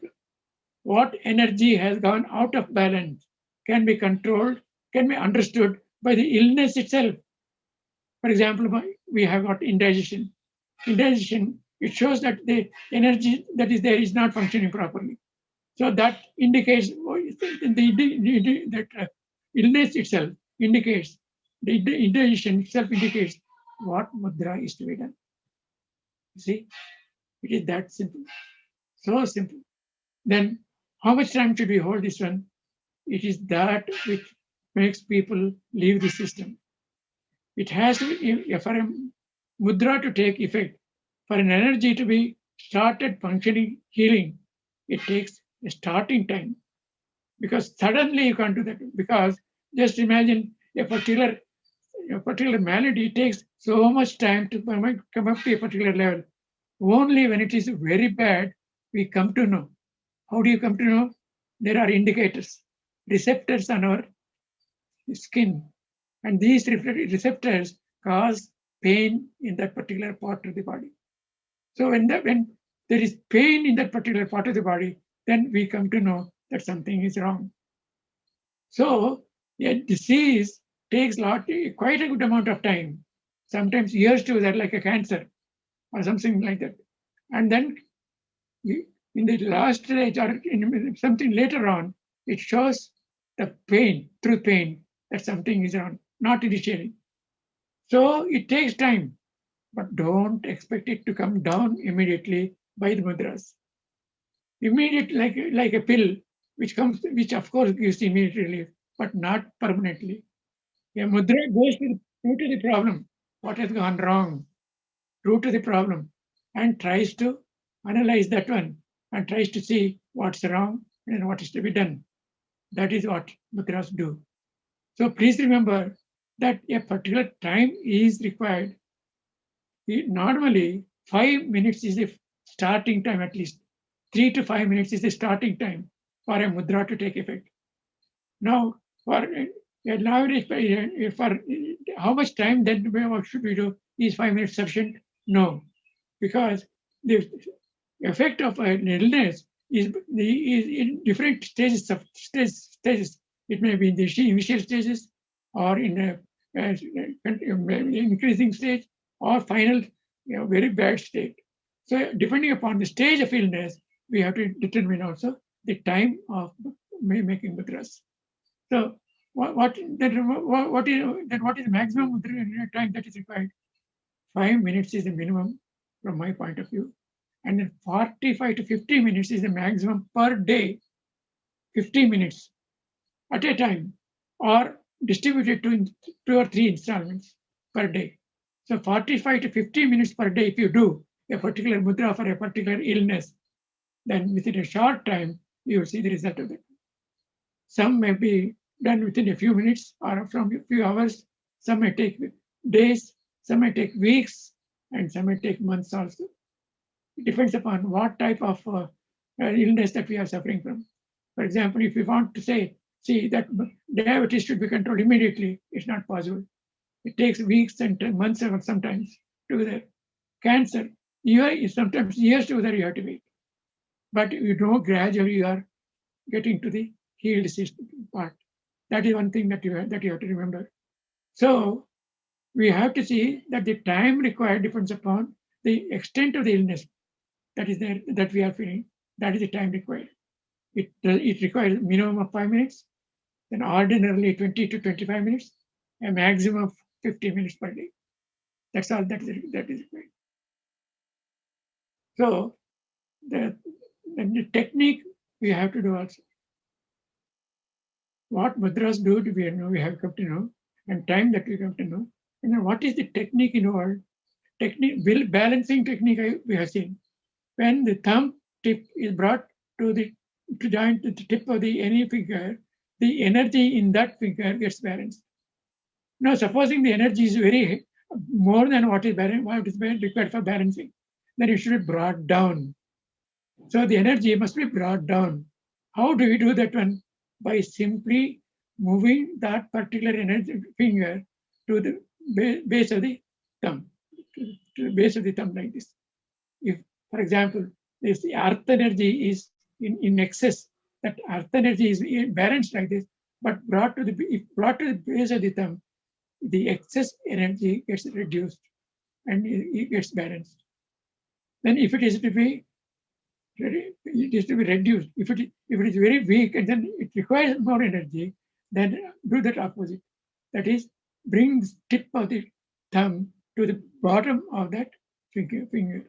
What energy has gone out of balance can be controlled, can be understood by the illness itself. For example, we have got indigestion. Indigestion, it shows that the energy that is there is not functioning properly. So that indicates that illness itself indicates, the indigestion itself indicates what mudra is to be done. You see, it is that simple, so simple. Then how much time should we hold this one? It is that which makes people leave the system. It has to be, for a mudra to take effect, for an energy to be started functioning, healing, it takes a starting time. Because suddenly you can't do that. Because just imagine a particular malady takes so much time to come up to a particular level. Only when it is very bad, we come to know. How do you come to know? There are indicators, receptors on our skin. And these receptors cause pain in that particular part of the body. So when there is pain in that particular part of the body, then we come to know that something is wrong. So a disease takes quite a good amount of time, sometimes years to that, like a cancer or something like that. And then in the last stage or in something later on, it shows the pain, through pain, that something is wrong, not initially. So it takes time, but don't expect it to come down immediately by the mudras. Immediate, like a pill, which of course gives immediate relief, but not permanently. A mudra goes to the root of the problem, what has gone wrong, root of the problem, and tries to analyze that one, and tries to see what's wrong and what is to be done. That is what mudras do. So please remember that a particular time is required. Normally, 5 minutes is the starting time, at least. 3 to 5 minutes is the starting time for a mudra to take effect. Now, for how much time then what should we do? Is 5 minutes sufficient? No, because the effect of an illness is in different stages. It may be in the initial stages, or in increasing stage, or final very bad state. So depending upon the stage of illness, we have to determine also the time of making mudras. So what is the maximum time that is required? 5 minutes is the minimum from my point of view, and then 45 to 50 minutes is the maximum per day. 50 minutes at a time, or distributed to 2 or 3 installments per day. So 45 to 50 minutes per day, if you do a particular mudra for a particular illness, then within a short time, you will see the result of it. Some may be done within a few minutes or from a few hours. Some may take days, some may take weeks, and some may take months also. It depends upon what type of illness that we are suffering from. For example, if we want to say, see that diabetes should be controlled immediately, it's not possible. It takes weeks and months or sometimes to the cancer. Sometimes years to that you have to wait. But you know, gradually you are getting to the healed system part. That is one thing that you have to remember. So we have to see that the time required depends upon the extent of the illness that is there that we are feeling. That is the time required. It requires minimum of 5 minutes, then ordinarily 20 to 25 minutes, a maximum of 50 minutes per day. That's all that is required. So the technique we have to do also. What mudras do we have come to know, and time that we come to know. And then what is the technique involved? Balancing technique we have seen. When the thumb tip is brought to join the tip of any finger, the energy in that finger gets balanced. Now, supposing the energy is very more than what is required for balancing, then it should be brought down. So the energy must be brought down. How do we do that one? By simply moving that particular energy finger to the base of the thumb, to the base of the thumb like this. If, for example, if the earth energy is in excess, that earth energy is balanced like this, but brought to the base of the thumb, the excess energy gets reduced and it gets balanced. Then if it is to be reduced, if it is very weak and then it requires more energy, then do that opposite. That is, bring the tip of the thumb to the bottom of that finger.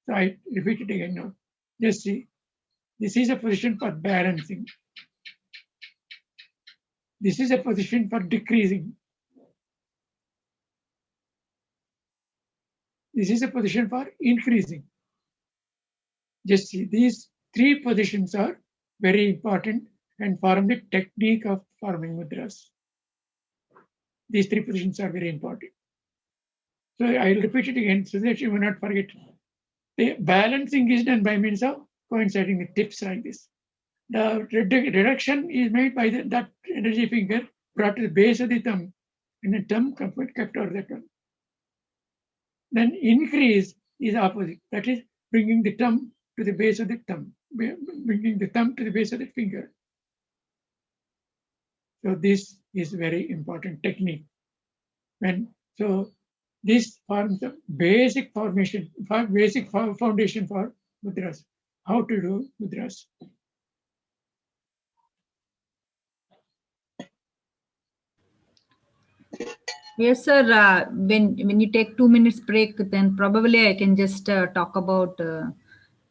So I repeat it again now. Just see, this is a position for balancing. This is a position for decreasing. This is a position for increasing. Just see, these three positions are very important and form the technique of forming mudras. These three positions are very important. So I'll repeat it again so that you will not forget. The balancing is done by means of coinciding with tips like this. The reduction is made by that energy finger brought to the base of the thumb, and the thumb kept over that one. Then increase is opposite. That is bringing the thumb to the base of the thumb, bringing the thumb to the base of the finger. So this is very important technique. So this forms the basic foundation for mudras. How to do mudras. Yes, sir. When you take 2 minutes break, then probably I can just talk about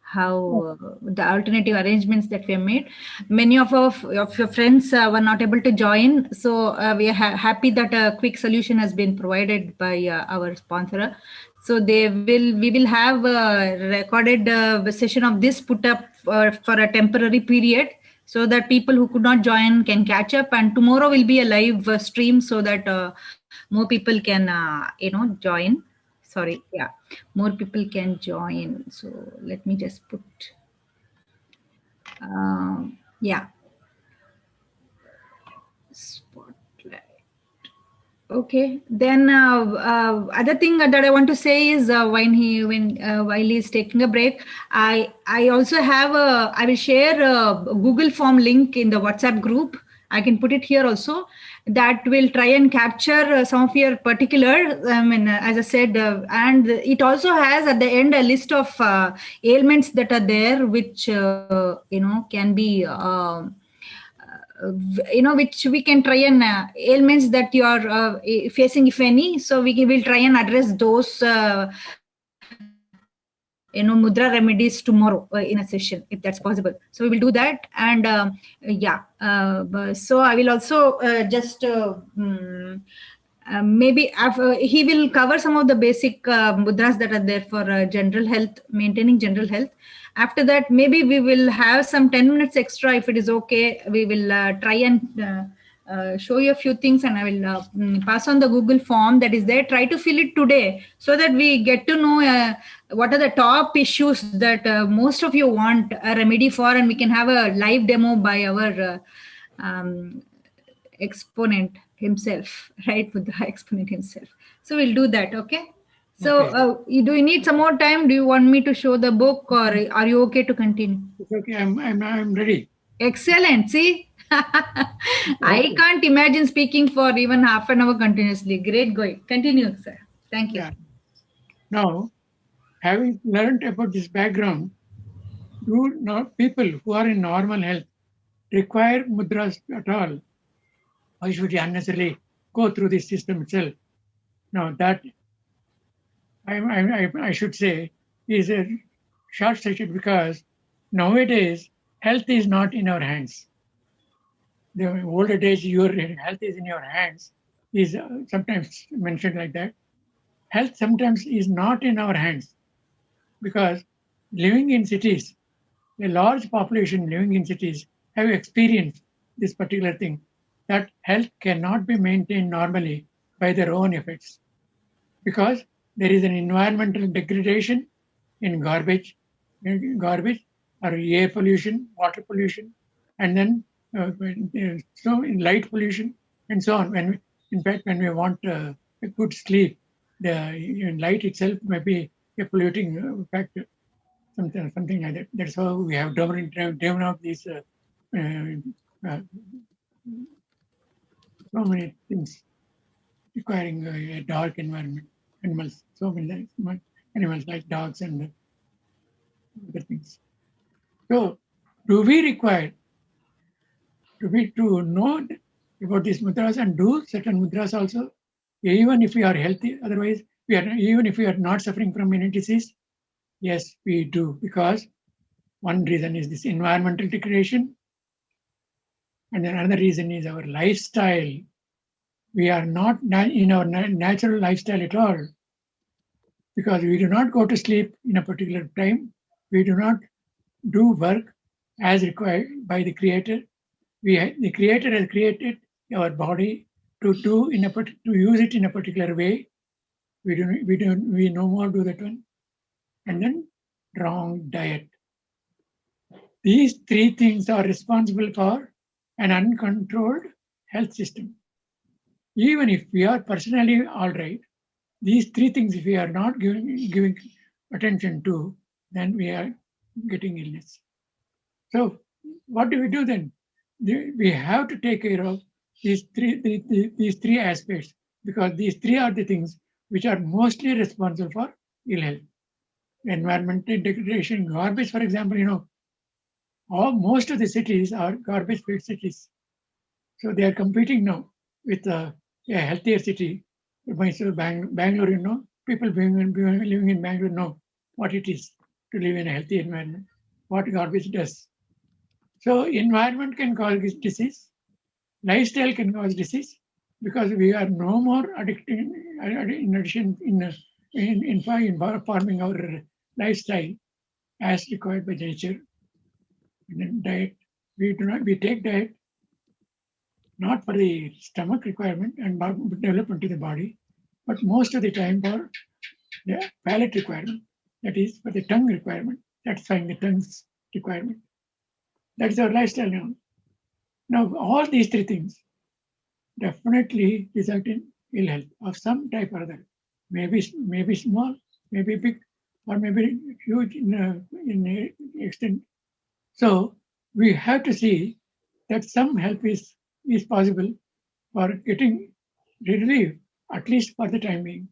how the alternative arrangements that we have made. Many of your friends were not able to join, so we are happy that a quick solution has been provided by our sponsor. So we will have a recorded session of this put up for a temporary period, so that people who could not join can catch up. And tomorrow will be a live stream, so that more people can join. Sorry, yeah, more people can join. So let me just put yeah, spotlight. Okay, then other thing that I want to say is while he's taking a break, I also have I will share a Google form link in the WhatsApp group. I can put it here also. That will try and capture some of your particulars. As I said, and it also has at the end a list of ailments that are there, which can be which we can try and ailments that you are facing, if any. So we will try and address those mudra remedies tomorrow in a session, if that's possible. So we will do that. And so I will also maybe he will cover some of the basic mudras that are there for general health, maintaining general health. After that, maybe we will have some 10 minutes extra, if it is okay. We will try and show you a few things, and I will pass on the Google form that is there. Try to fill it today so that we get to know what are the top issues that most of you want a remedy for, and we can have a live demo by our exponent himself, right? With the exponent himself. So we'll do that. Okay. So do you need some more time? Do you want me to show the book, or are you okay to continue? It's okay. I'm ready. Excellent. See, I can't imagine speaking for even half an hour continuously. Great going. Continue, sir. Thank you. Yeah. Now, having learned about this background, people who are in normal health require mudras at all? Why should you unnecessarily go through this system itself? Now, that I should say is a short-sighted, because nowadays health is not in our hands. The older days, your health is in your hands is sometimes mentioned like that. Health sometimes is not in our hands, because living in cities, a large population living in cities have experienced this particular thing, that health cannot be maintained normally by their own efforts, because there is an environmental degradation in garbage or air pollution, water pollution, and then so in light pollution and so on. In fact, when we want a good sleep, the light itself may be a polluting factor, something like that. That's how we have driven out these so many things requiring a dark environment. Animals, so many animals like dogs and other things. So, do we require to know about these mudras and do certain mudras also, even if we are healthy? Otherwise, even if we are not suffering from any disease? Yes, we do, because one reason is this environmental degradation, and then another reason is our lifestyle. We are not in our natural lifestyle at all, because we do not go to sleep in a particular time. We do not do work as required by the Creator. The Creator has created our body to use it in a particular way. We no more do that one. And then wrong diet. These three things are responsible for an uncontrolled health system. Even if we are personally all right, these three things, if we are not giving attention to, then we are getting illness. So what do we do then? We have to take care of these three aspects, because these three are the things which are mostly responsible for ill health. Environmental degradation, garbage, for example, most of the cities are garbage-filled cities. So they are competing now with a healthier city. Mysore, Bangalore, people living in Bangalore know what it is to live in a healthy environment, what garbage does. So environment can cause disease, lifestyle can cause disease, because we are no more addicted in forming our lifestyle as required by nature. And then diet, we take diet not for the stomach requirement and development of the body, but most of the time for the palate requirement, that is for the tongue requirement, satisfying the tongue's requirement. That's our lifestyle now. Now, all these three things definitely result in ill health of some type or other. Maybe small, maybe big, or maybe huge in extent. So we have to see that some help is possible for getting relief, at least for the time being.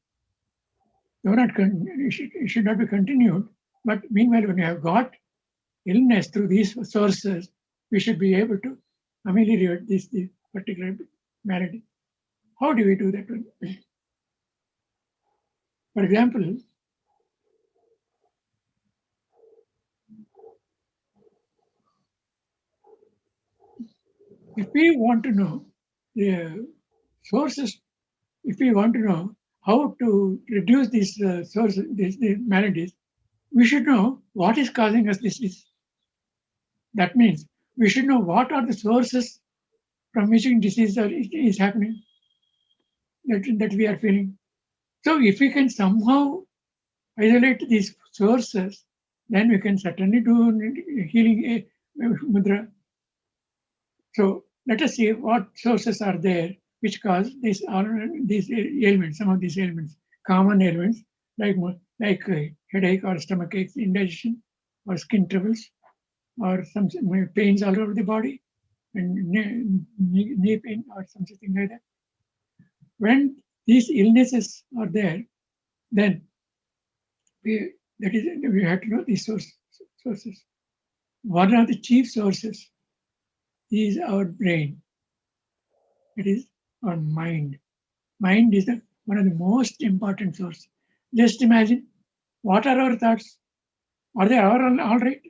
It should not be continued, but meanwhile, when you have got illness through these sources, we should be able to ameliorate this particular malady. How do we do that? For example, if we want to know the sources, if we want to know how to reduce these sources, these maladies, we should know what is causing us this disease. That means we should know what are the sources from which disease is happening that we are feeling. So if we can somehow isolate these sources, then we can certainly do healing mudra. So let us see what sources are there which cause these ailments, some of these ailments, common ailments like headache or stomach aches, indigestion, or skin troubles, or some pains all over the body, and knee pain or something like that. When these illnesses are there, then we have to know these sources. One of the chief sources is our brain. It is our mind. Mind is one of the most important sources. Just imagine, what are our thoughts? Are they all right?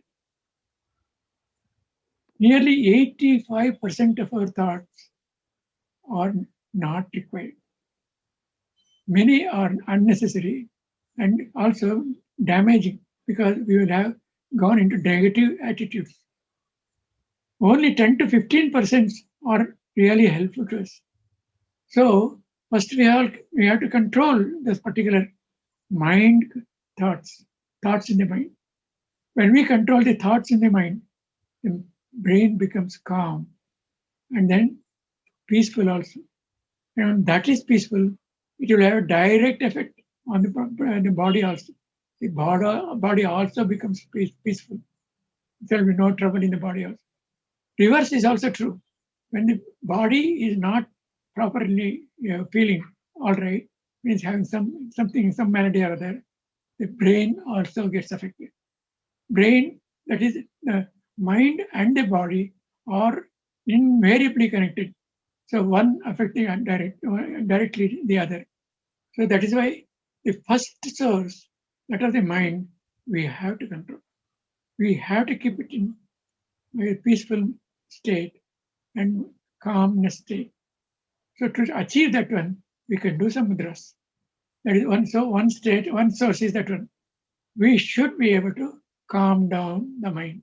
Nearly 85% of our thoughts are not required. Many are unnecessary and also damaging because we will have gone into negative attitudes. Only 10 to 15% are really helpful to us. So first we have to control this particular mind thoughts in the mind. When we control the thoughts in the mind, the brain becomes calm and then peaceful also. And when that is peaceful, it will have a direct effect on the body also. The body also becomes peaceful. There will be no trouble in the body also. Reverse is also true. When the body is not properly feeling all right, means having some malady or other, the brain also gets affected. Brain, that is the mind and the body, are invariably connected. So one affecting directly the other. So that is why the first source, that of the mind, we have to control. We have to keep it in a peaceful state and calmness state. So to achieve that one, we can do some mudras. That is one. So one state, one source is that one. We should be able to calm down the mind.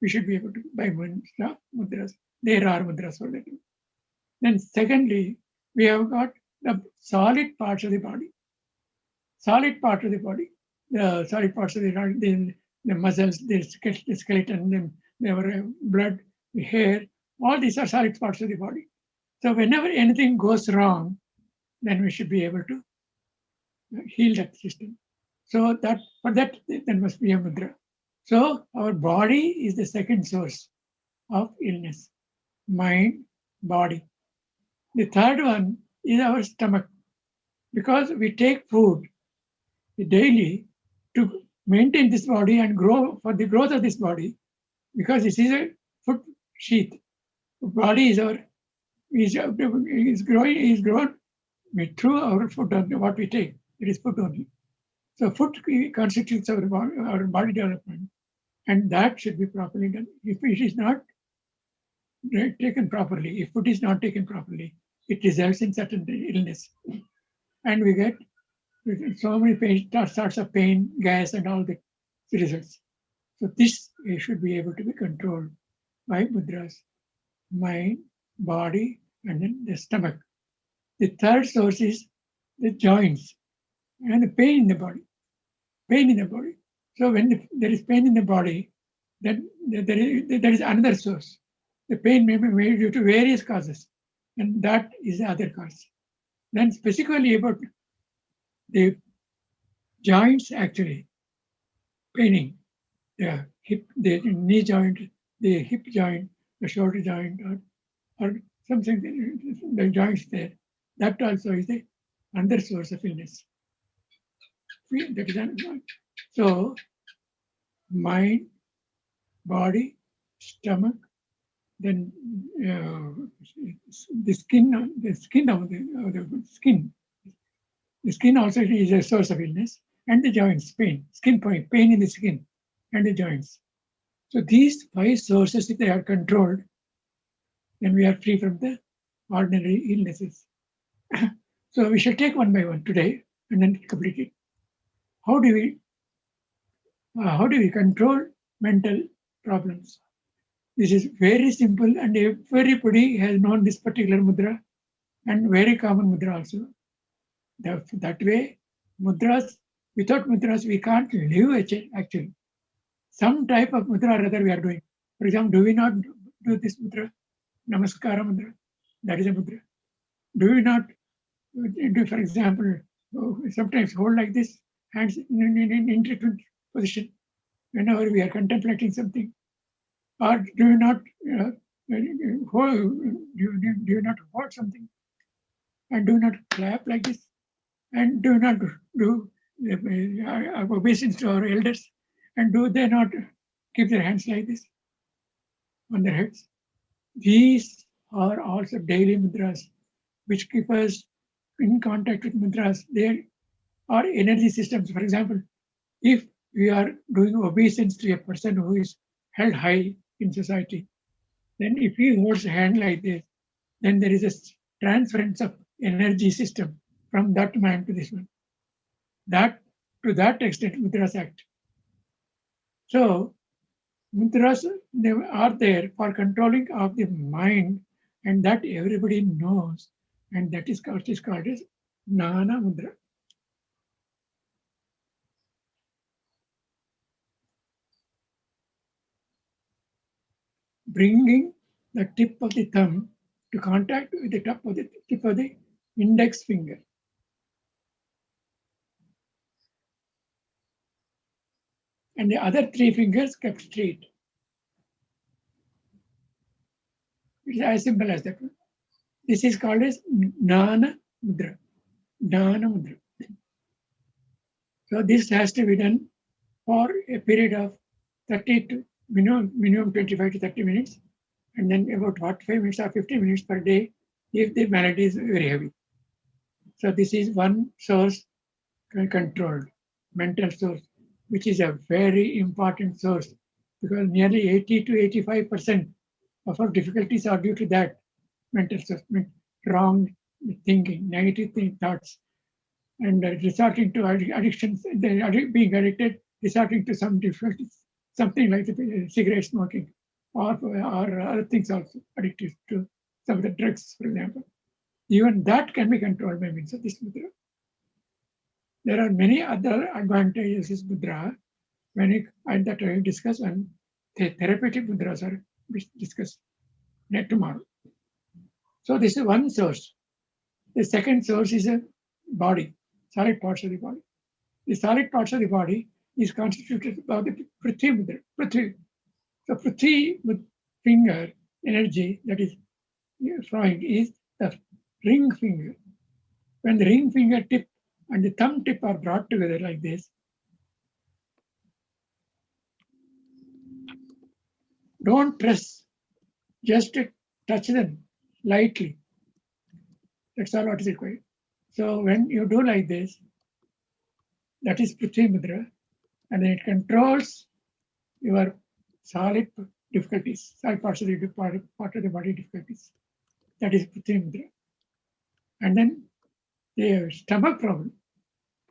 We should be able to by mudras. There are mudras for that. Then secondly, we have got the solid parts of the body. Solid part of the body. The solid parts of the muscles, the skeleton, the blood, the hair, all these are solid parts of the body. So whenever anything goes wrong, then we should be able to heal that system. So that for that there must be a mudra. So our body is the second source of illness. Mind, body. The third one is our stomach. Because we take food daily to maintain this body and grow for the growth of this body, because this is a food sheath. The body is grown through our food, what we take. It is food only. So food constitutes our body development, and that should be properly done. If it is not taken properly, if food is not taken properly, it results in certain illness, and we get so many sorts of pain, gas, and all the results. So this should be able to be controlled by mudras, mind, body, and then the stomach. The third source is the joints and the pain in the body. Pain in the body. So when there is pain in the body, then there is another source. The pain may be made due to various causes, and that is the other cause. Then specifically about the joints actually paining, the hip, the knee joint, the hip joint, the shoulder joint, or something, the joints there. That also is another source of illness. That is another. So mind, body, stomach, then the skin also is a source of illness, and the joints, pain in the skin and the joints. So these 5 sources, if they are controlled, then we are free from the ordinary illnesses. So we shall take one by one today and then complete it. How do we control mental problems? This is very simple and everybody has known this particular mudra and very common mudra also. That way, mudras, without mudras, we can't live actually. Some type of mudra or other we are doing. For example, do we not do this mudra? Namaskara mudra. That is a mudra. Do we not do, for example, sometimes hold like this, hands in intertwined position whenever we are contemplating something? Or do you not hold, do you not hold something? And do not clap like this? And do not do obeisance to our elders? And do they not keep their hands like this on their heads? These are also daily mudras, which keep us in contact with mudras. They are energy systems. For example, if we are doing obeisance to a person who is held high in society, then if he holds a hand like this, then there is a transference of energy system from that man to this one. That, to that extent, mudras act. So, mudras, they are there for controlling of the mind, and that everybody knows, and that is called as Jnana Mudra. Bringing the tip of the thumb to contact with the tip of the index finger. And the other three fingers kept straight. It's as simple as that one. This is called as Jnana Mudra. Jnana Mudra. So this has to be done for a period of 30 to minimum 25 to 30 minutes, and then about 45 minutes or 50 minutes per day if the malady is very heavy. So this is one source controlled, mental source, which is a very important source, because nearly 80 to 85% of our difficulties are due to that mental source, wrong thinking, negative thoughts, and resorting to addictions, being addicted, resorting to some difficulties, something like cigarette smoking, or other things also, addicted to some of the drugs, for example. Even that can be controlled by means of this mudra. There are many other advantages of mudra that I will discuss when the therapeutic mudras are discussed tomorrow. So this is one source. The second source is a body, solid parts of the body. The solid parts of the body is constituted by the Prithvi mudra. Prithvi. So Prithvi with finger energy that is flowing is the ring finger. When the ring finger tip and the thumb tip are brought together like this, don't press, just touch them lightly. That's all what is required. So when you do like this, that is Prithvi mudra, and then it controls your solid difficulties, solid parts of the part of the body difficulties. That is Prithvi mudra. And then the stomach problem,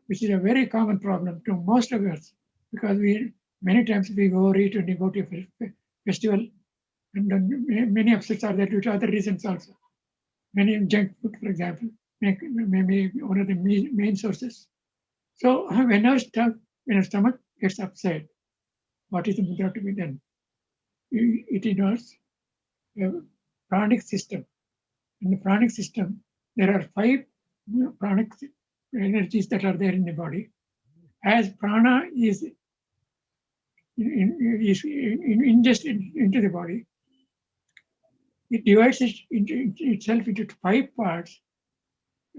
which is a very common problem to most of us, because many times we overeat when we go to a festival, and many upsets are there due to other reasons also. Many junk food, for example, may be one of the main sources. So when our stomach gets upset, what is the mudra to be done? It involves a pranic system. In the pranic system, there are 5 pranic energies that are there in the body. As prana is ingested into the body, it divides itself into 5 parts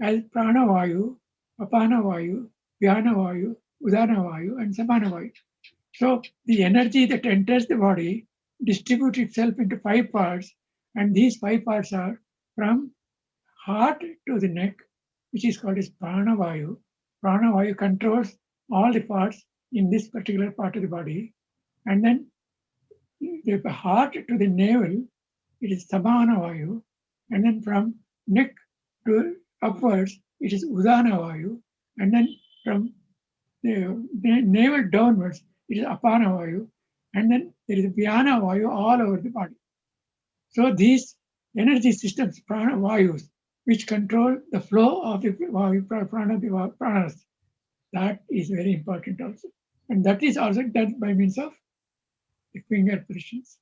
as prana vayu, apana vayu, vyana vayu, udana vayu, and samana vayu. So the energy that enters the body distributes itself into 5 parts, and these 5 parts are from heart to the neck, which is called as prana vayu. Prana vayu controls all the parts in this particular part of the body, and then the heart to the navel, it is samana vayu, and then from neck to upwards, it is udana vayu, and then from the navel downwards, it is apana vayu, and then there is vyana vayu all over the body. So these energy systems, prana vayus, which control the flow of the vayu, prana, the pranas, that is very important also. And that is also done by means of the finger positions.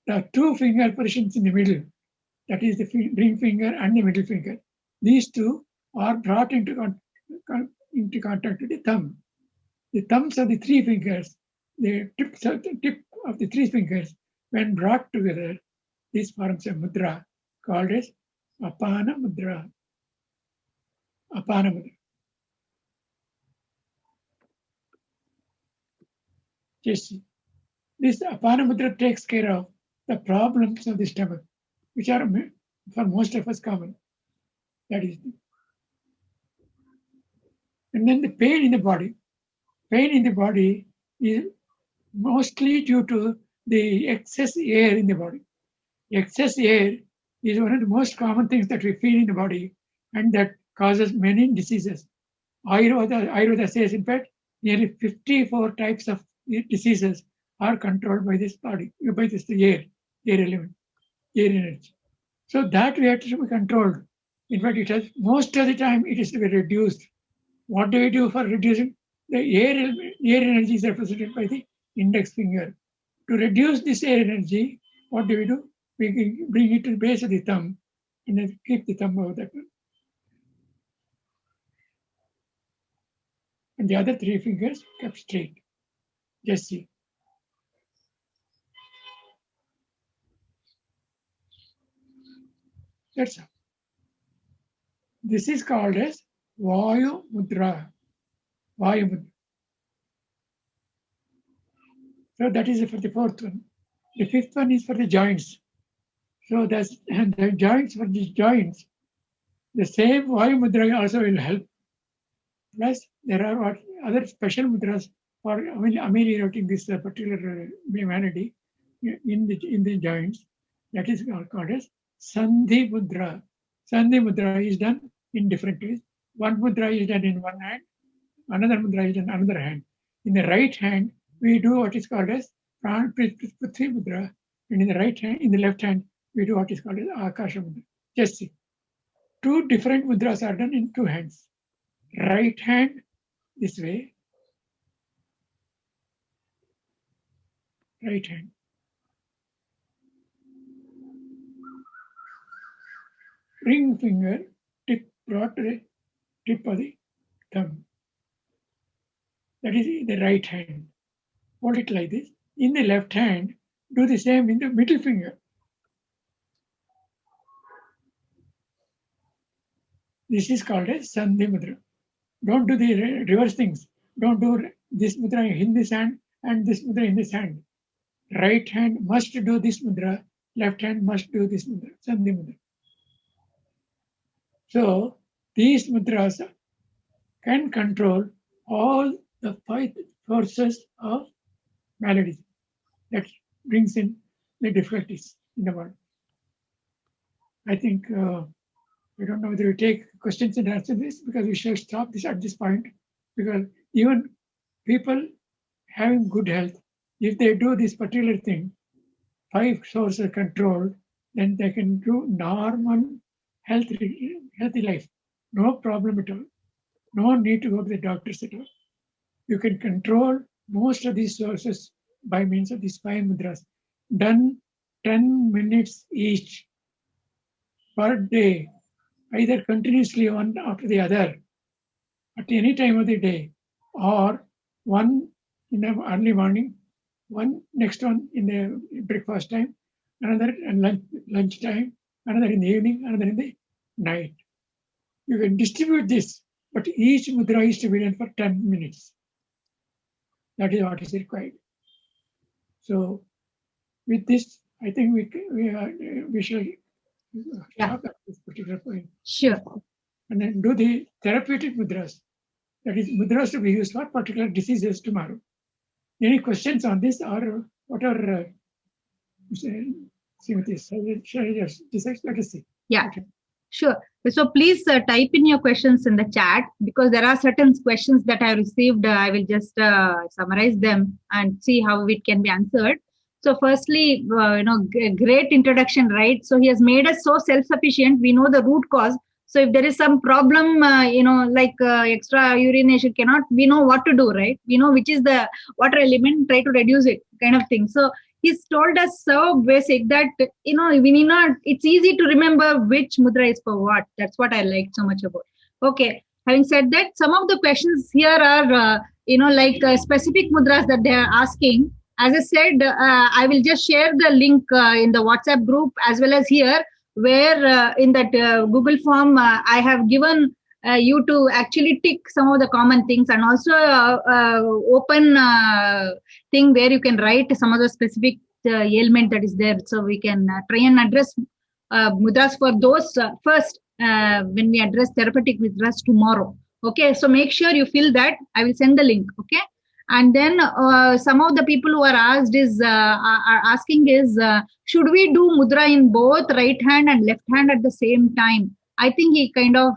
There are two finger positions in the middle, that is the ring finger and the middle finger. These two are brought into contact with the thumb. The thumbs of the three fingers, the tip of the three fingers, when brought together, this forms a mudra called as Apana Mudra. Apana Mudra. Just see. This Apana Mudra takes care of the problems of the stomach, which are for most of us common. That is. And then the pain in the body. Pain in the body is mostly due to the excess air in the body. Excess air is one of the most common things that we feel in the body, and that causes many diseases. Ayurveda says, in fact, nearly 54 types of diseases are controlled by this body, by this air element, air energy. So that we have to be controlled. In fact, it has most of the time it is to be reduced. What do we do for reducing? The air energy is represented by the index finger. To reduce this air energy, what do? We bring it to the base of the thumb and then keep the thumb over that one. And the other three fingers kept straight. Just see. That's all. This is called as Vayu Mudra. Vayu Mudra. So that is for the fourth one. The fifth one is for the joints. So that's and the joints for these joints. The same Vayu Mudra also will help. Plus, there are other special mudras for ameliorating this particular malady in the joints. That is called as Sandhi Mudra. Sandhi Mudra is done in different ways. One mudra is done in one hand, another mudra is done in another hand. In the right hand, we do what is called as Prithvi Mudra, and in the right hand, in the left hand, we do what is called as Akasha Mudra. Just see. Two different mudras are done in two hands. Right hand this way, right hand. Ring finger brought to the tip of the thumb. That is the right hand. Hold it like this. In the left hand, do the same in the middle finger. This is called as Sandhi Mudra. Don't do the reverse things. Don't do this mudra in this hand and this mudra in this hand. Right hand must do this mudra, left hand must do this mudra, Sandhi Mudra. So these mudras can control all the 5 forces of maladies that brings in the difficulties in the body. I think we don't know whether we take questions and answer this, because we should stop this at this point, because even people having good health, if they do this particular thing, 5 sources are controlled, then they can do normal healthy life. No problem at all. No need to go to the doctors at all. You can control most of these sources by means of these 5 mudras, done 10 minutes each per day, either continuously one after the other at any time of the day, or one in the early morning, one next one in the breakfast time, another in lunch time, another in the evening, another in the night. You can distribute this, but each mudra is to be done for 10 minutes. That is what is required. So with this, I think we shall stop at this particular point. Sure. And then do the therapeutic mudras. That is mudras to be used for particular diseases tomorrow. Any questions on this, or whatever? See what this. Let us see. Yeah. Okay. Sure. So please type in your questions in the chat, because there are certain questions that I received. I will just summarize them and see how it can be answered. So firstly, great introduction, right? So he has made us so self-sufficient. We know the root cause. So if there is some problem, extra urination we know what to do, right? We know which is the water element, try to reduce it, kind of thing. So he's told us so basic that, we need not, it's easy to remember which mudra is for what. That's what I like so much about. Okay. Having said that, some of the questions here are, specific mudras that they are asking. As I said, I will just share the link in the WhatsApp group as well as here, where in that Google form, I have given you to actually tick some of the common things, and also open thing where you can write some of the specific ailment that is there. So we can try and address mudras for those first when we address therapeutic mudras tomorrow. Okay, so make sure you fill that. I will send the link. Okay. And then some of the people who are asked are asking is, should we do mudra in both right hand and left hand at the same time? I think he kind of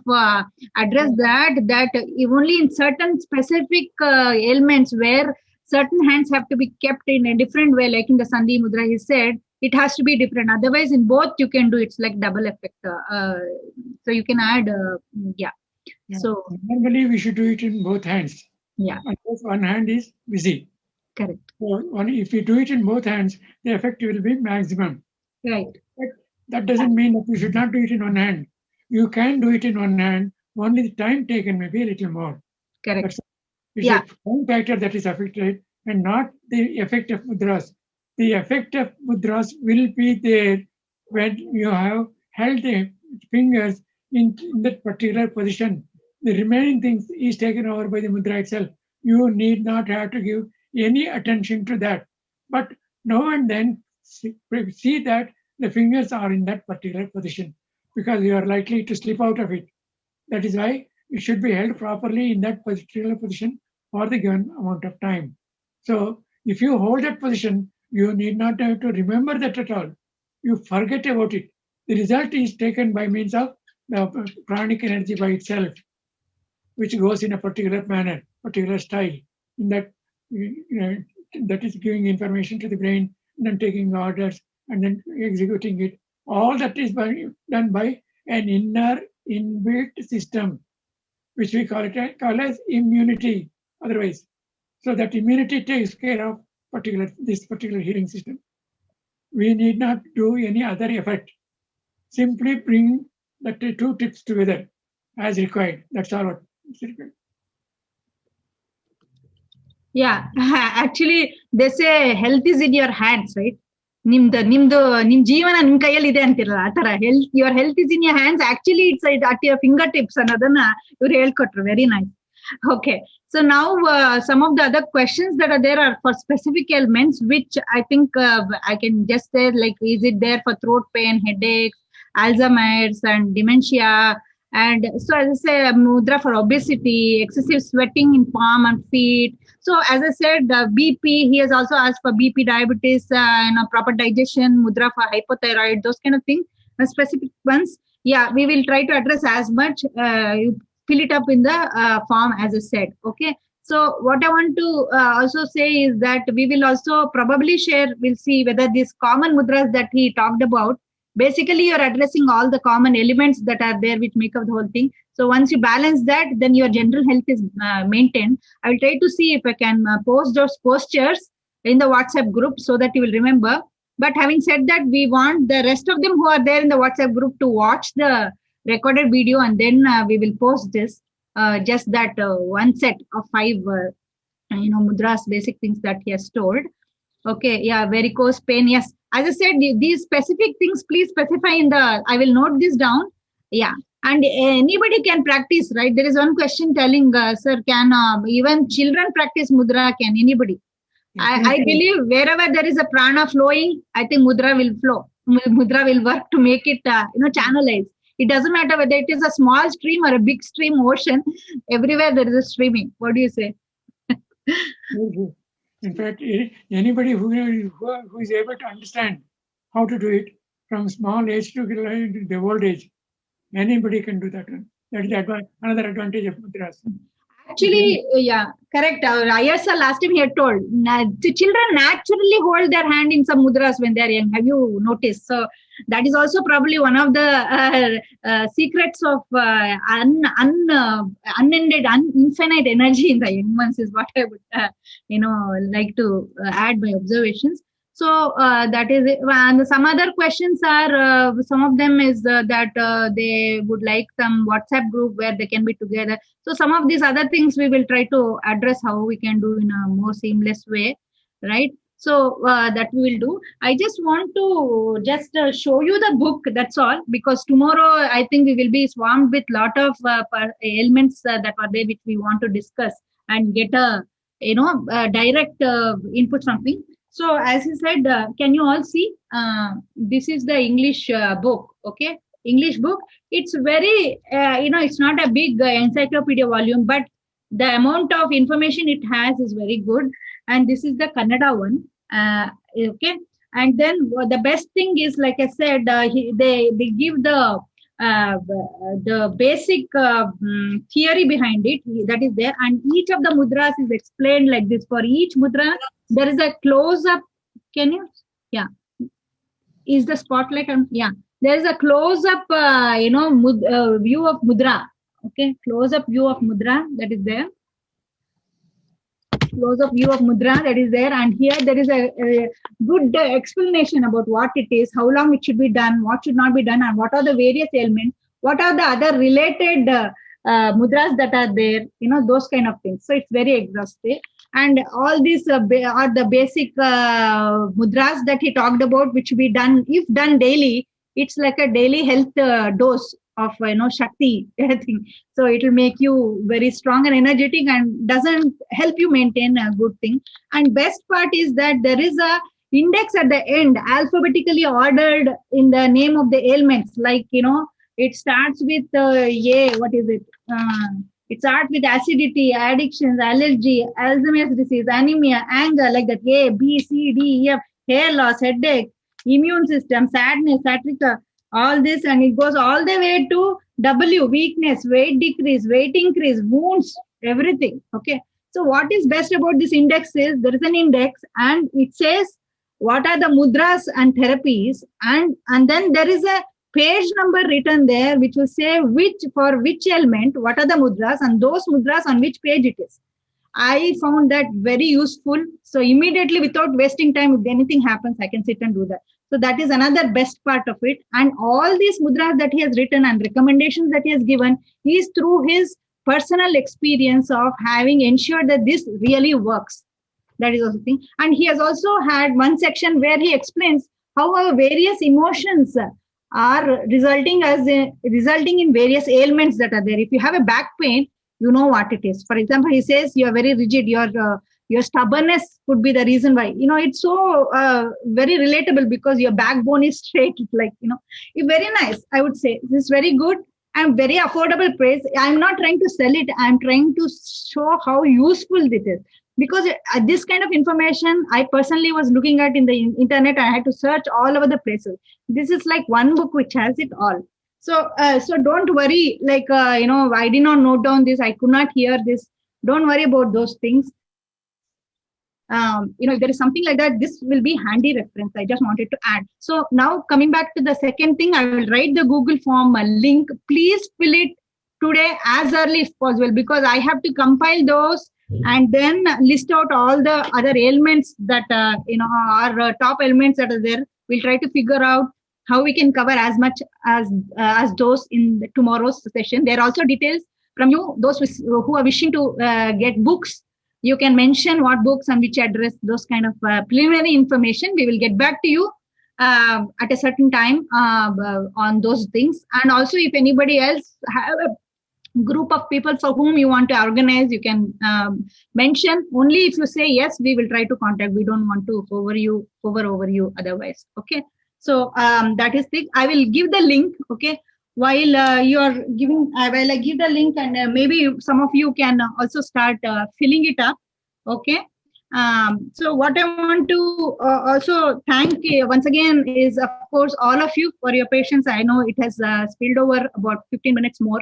addressed that only in certain specific ailments where certain hands have to be kept in a different way, like in the Sandhi mudra, he said, it has to be different. Otherwise, in both you can do it's like double effect. So you can add, Yeah. So normally we should do it in both hands. Yeah. Unless one hand is busy. Correct. So if you do it in both hands, the effect will be maximum. Right. But that doesn't mean that you should not do it in one hand. You can do it in one hand, only the time taken may be a little more. Correct. It's a time factor that is affected and not the effect of mudras. The effect of mudras will be there when you have held the fingers in that particular position. The remaining things is taken over by the mudra itself. You need not have to give any attention to that. But now and then see that the fingers are in that particular position, because you are likely to slip out of it. That is why it should be held properly in that particular position for the given amount of time. So if you hold that position, you need not have to remember that at all. You forget about it. The result is taken by means of the pranic energy by itself, which goes in a particular manner, particular style, in that that is giving information to the brain, and then taking orders, and then executing it. All that is done by an inner inbuilt system, which we call as immunity. Otherwise, so that immunity takes care of this particular healing system. We need not do any other effort. Simply bring the two tips together as required. That's all what is required. Yeah, actually, they say health is in your hands, right? ನಿಮ್ ಜೀವನ ನಿಮ್ ಕೈಯಲ್ಲಿ ಇದೆ ಅಂತಿರಲ್ಲ ಆ ತರ your health is in your hands. Actually, it's at your fingertips ಅನ್ನೋದನ್ನ ಇವ್ರು ಹೇಳ್ಕೊಟ್ರು. Very nice. Okay, so now some of the other questions that are there are for specific ailments, which I think I can just say, like, is it there for throat pain, headaches, Alzheimer's, and dementia? And so, as I say, mudra for obesity, excessive sweating in palm and feet. So, as I said, BP, he has also asked for BP, diabetes, proper digestion, mudra for hypothyroid, those kind of things, specific ones. Yeah, we will try to address as much. You fill it up in the form, as I said. Okay. So, what I want to also say is that we will also probably share, we'll see whether these common mudras that he talked about, basically you're addressing all the common elements that are there which make up the whole thing. So once you balance that, then your general health is maintained. I will try to see if I can post those postures in the WhatsApp group so that you will remember. But having said that, we want the rest of them who are there in the WhatsApp group to watch the recorded video, and then we will post this, just that one set of 5 mudras, basic things that he has told. Okay, yeah, varicose pain, yes. As I said, these specific things, please specify I will note this down. Yeah. And anybody can practice, right? There is one question telling, sir, can even children practice mudra? Can anybody? I believe wherever there is a prana flowing, I think mudra will flow. Mudra will work to make it, channelized. It doesn't matter whether it is a small stream or a big stream, ocean. Everywhere there is a streaming. What do you say? In fact, anybody who is able to understand how to do it from small age to the old age, anybody can do that one. That is another advantage of mudras. Actually, yeah, correct. Ayasha last time he had told the children naturally hold their hand in some mudras when they are young. Have you noticed? So that is also probably one of the secrets of unended, infinite energy in the young ones is what I would, like to add my observations. So that is it. And some other questions are, some of them is that they would like some WhatsApp group where they can be together. So some of these other things we will try to address how we can do in a more seamless way, right? So that we will do. I just want to just show you the book. That's all, because tomorrow I think we will be swarmed with lot of ailments that are there which we want to discuss and get a direct input something. So as he said, can you all see? This is the English book. Okay, English book. It's very, it's not a big encyclopedia volume, but the amount of information it has is very good. And this is the Kannada one. Okay. And then the best thing is, like I said, they give the basic theory behind it that is there, and each of the mudras is explained like this. For each mudra, there is a close up. Can you? Yeah. Is the spotlight on? Yeah. There is a close up, view of mudra. Okay. Close up view of mudra that is there. Close up view of mudra that is there, and here there is a good explanation about what it is, how long it should be done, what should not be done, and what are the various ailments, what are the other related mudras that are there, those kind of things. So it's very exhaustive, and all these are the basic mudras that he talked about, which we done if done daily. It's like a daily health dose of Shakti thing. So it will make you very strong and energetic and doesn't help you maintain a good thing. And best part is that there is a index at the end, alphabetically ordered in the name of the ailments. Like, it starts with what is it? It starts with acidity, addictions, allergy, Alzheimer's disease, anemia, anger, like that. A, B, C, D, E, F, hair loss, headache, immune system, sadness, sciatica, all this, and it goes all the way to W, weakness, weight decrease, weight increase, wounds, everything. Okay. So what is best about this index is there is an index and it says what are the mudras and therapies, and then there is a page number written there which will say for which ailment, what are the mudras, and those mudras on which page it is. I found that very useful. So immediately, without wasting time, if anything happens, I can sit and do that. So that is another best part of it. And all these mudras that he has written and recommendations that he has given is through his personal experience of having ensured that this really works. That is also the thing. And he has also had one section where he explains how our various emotions are resulting in various ailments that are there. If you have a back pain, you know what it is. For example, he says you are very rigid. Your stubbornness could be the reason why. It's so very relatable because your backbone is straight. Like, it's very nice. I would say this is very good and very affordable price. I'm not trying to sell it. I'm trying to show how useful it is. Because this kind of information, I personally was looking at in the internet. I had to search all over the places. This is like one book which has it all. So don't worry. Like, I did not note down this. I could not hear this. Don't worry about those things. If there is something like that, this will be handy reference. I just wanted to add. So now coming back to the second thing, I will write the Google form link. Please fill it today as early as possible because I have to compile those and then list out all the other ailments that are top ailments that are there. We'll try to figure out how we can cover as much as those in tomorrow's session. There are also details from you, those who are wishing to get books. You can mention what books and which address, those kind of preliminary information. We will get back to you at a certain time on those things. And also, if anybody else have a group of people for whom you want to organize, you can mention. Only if you say yes, we will try to contact. We don't want to hover over you otherwise. Okay. So that is the. I will give the link. Okay. While you are giving, while I give the link, and maybe some of you can also start filling it up. Okay. So what I want to also thank once again is, of course, all of you for your patience. I know it has spilled over about 15 minutes more,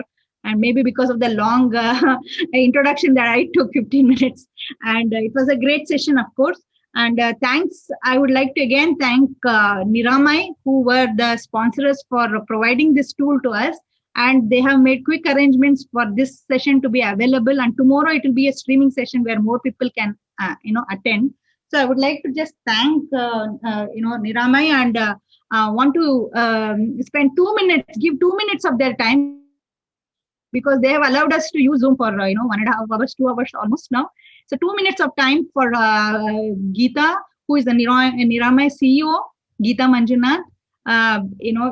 and maybe because of the long introduction that I took 15 minutes. And it was a great session, of course. And thanks. I would like to again thank Niramai, who were the sponsors for providing this tool to us. And they have made quick arrangements for this session to be available. And tomorrow it will be a streaming session where more people can, attend. So I would like to just thank, Niramai, and want to spend 2 minutes, give 2 minutes of their time, because they have allowed us to use Zoom for 1.5 hours, 2 hours almost now. So 2 minutes of time for Geeta, who is the Niramai CEO, Geeta Manjunath.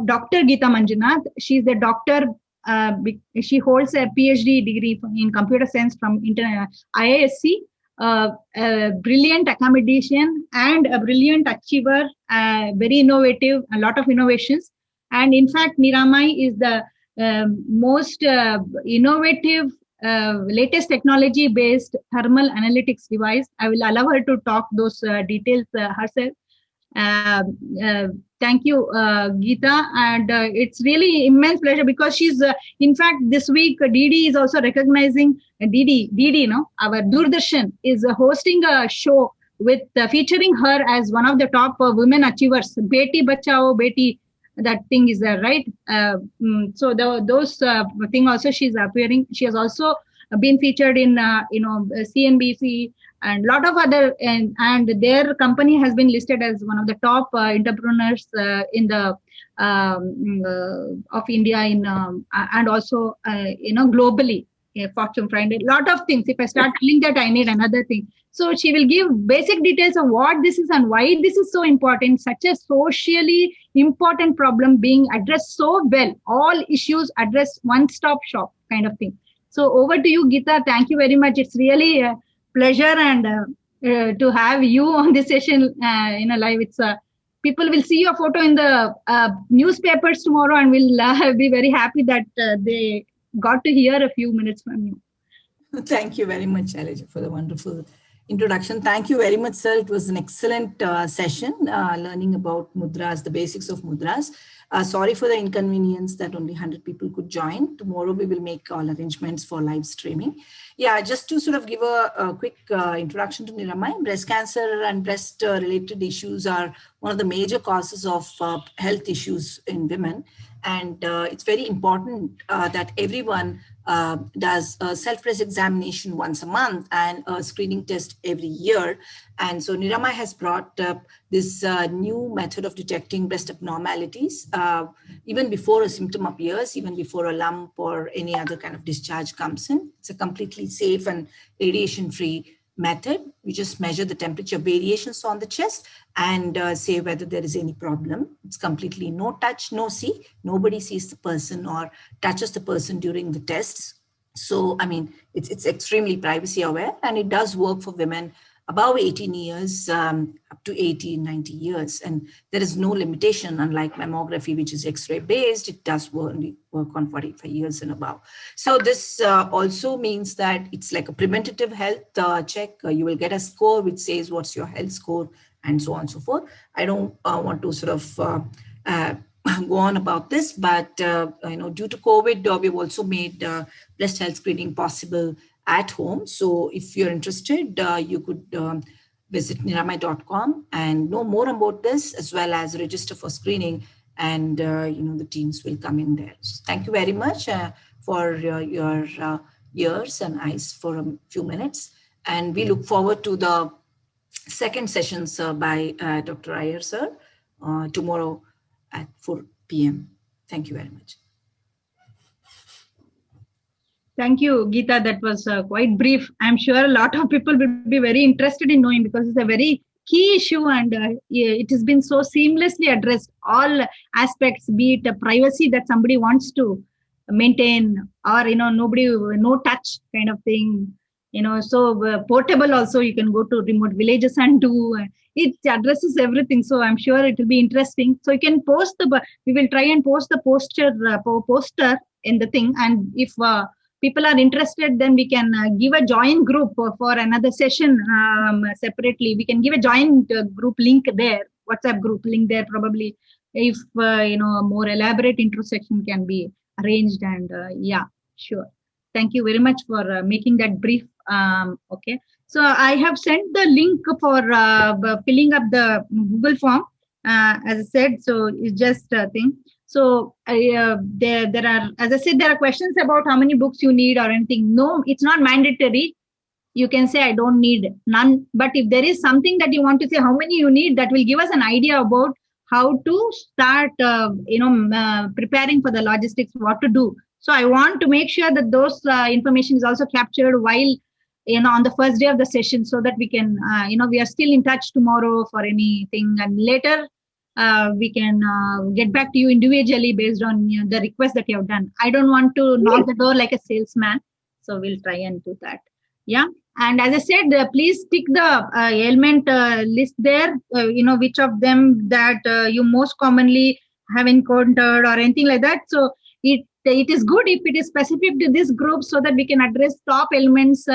Dr. Geeta Manjunath. She's the doctor. She holds a PhD degree in computer science from IISc. A brilliant academician and a brilliant achiever, very innovative, a lot of innovations. And in fact, Niramai is the most innovative, latest technology-based thermal analytics device. I will allow her to talk those details herself. Thank you, Geeta, and it's really immense pleasure, because she's, in fact, this week DD is also recognizing DD, our Doordarshan is hosting a show with featuring her as one of the top women achievers. Beti Bachao, Beti, that thing is there, right? So those thing also she's appearing. She has also been featured in CNBC and a lot of other, and their company has been listed as one of the top entrepreneurs in the of India and also globally. Fortune 500, lot of things. If I start telling that, I need another thing. So she will give basic details of what this is and why this is so important, such a socially important problem being addressed so well. All issues addressed, one-stop shop kind of thing. So over to you, Geeta. Thank you very much. It's really a pleasure and to have you on this session in a live. It's people will see your photo in the newspapers tomorrow, and will be very happy that they got to hear a few minutes from you. Thank you very much, Shailaja, for the wonderful introduction. Thank you very much, sir. It was an excellent session, learning about mudras, the basics of mudras. Sorry for the inconvenience that only 100 people could join. Tomorrow we will make all arrangements for live streaming. Yeah, just to sort of give a quick introduction to Niramai, breast cancer and breast related issues are one of the major causes of health issues in women. And it's very important that everyone does a self-breast examination once a month and a screening test every year. And so Niramai has brought up this new method of detecting breast abnormalities, even before a symptom appears, even before a lump or any other kind of discharge comes in. It's a completely safe and radiation-free method. We just measure the temperature variations on the chest and say whether there is any problem. It's completely no touch, no see. Nobody sees the person or touches the person during the tests. So, I mean, it's extremely privacy aware, and it does work for women above 18 years, up to 80, 90 years. And there is no limitation, unlike mammography, which is X-ray based. It does only work on 45 years and above. So this also means that it's like a preventative health check. You will get a score which says what's your health score and so on and so forth. I don't want to sort of go on about this, but due to COVID, we've also made breast health screening possible at home. So if you're interested, you could visit niramai.com and know more about this, as well as register for screening, and the teams will come in there. So thank you very much for your ears and eyes for a few minutes. And we look forward to the second sessions by Dr. Iyer, sir, tomorrow at 4 p.m. Thank you very much. Thank you, Geeta. That was quite brief. I'm sure a lot of people will be very interested in knowing, because it's a very key issue, and it has been so seamlessly addressed. All aspects, be it privacy that somebody wants to maintain, or no touch kind of thing. So portable also, you can go to remote villages and do. It addresses everything. So I'm sure it will be interesting. So you can post we will try and post the poster in the thing, and if people are interested, then we can give a join group for another session separately. We can give a joint group link there, WhatsApp group link there probably, if a more elaborate intro section can be arranged. And Sure. Thank you very much for making that brief. Okay. So I have sent the link for filling up the Google form. As I said, so it's just a thing. So there are, as I said, there are questions about how many books you need or anything. No, it's not mandatory. You can say I don't need none. But if there is something that you want to say how many you need, that will give us an idea about how to start, preparing for the logistics, what to do. So I want to make sure that those information is also captured while, on the first day of the session, so that we can, we are still in touch tomorrow for anything, and later we can get back to you individually based on the request that you have done. I don't want to knock the door like a salesman, so we'll try and do that. Yeah. And as I said, please tick the ailment list there, which of them that you most commonly have encountered or anything like that. So it is good if it is specific to this group, so that we can address top elements,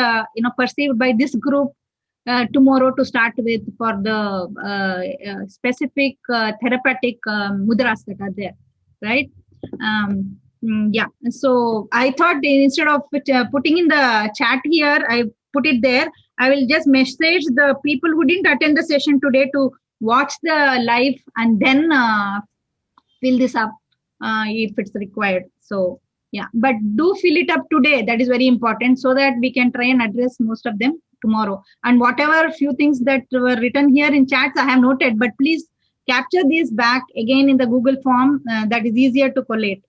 perceived by this group tomorrow to start with for the specific therapeutic mudras that are there, right? Yeah. So I thought instead of putting in the chat here, I put it there. I will just message the people who didn't attend the session today to watch the live and then fill this up if it's required. So yeah, but do fill it up today. That is very important, so that we can try and address most of them tomorrow. And whatever few things that were written here in chats, I have noted, but please capture these back again in the Google form. That is easier to collate.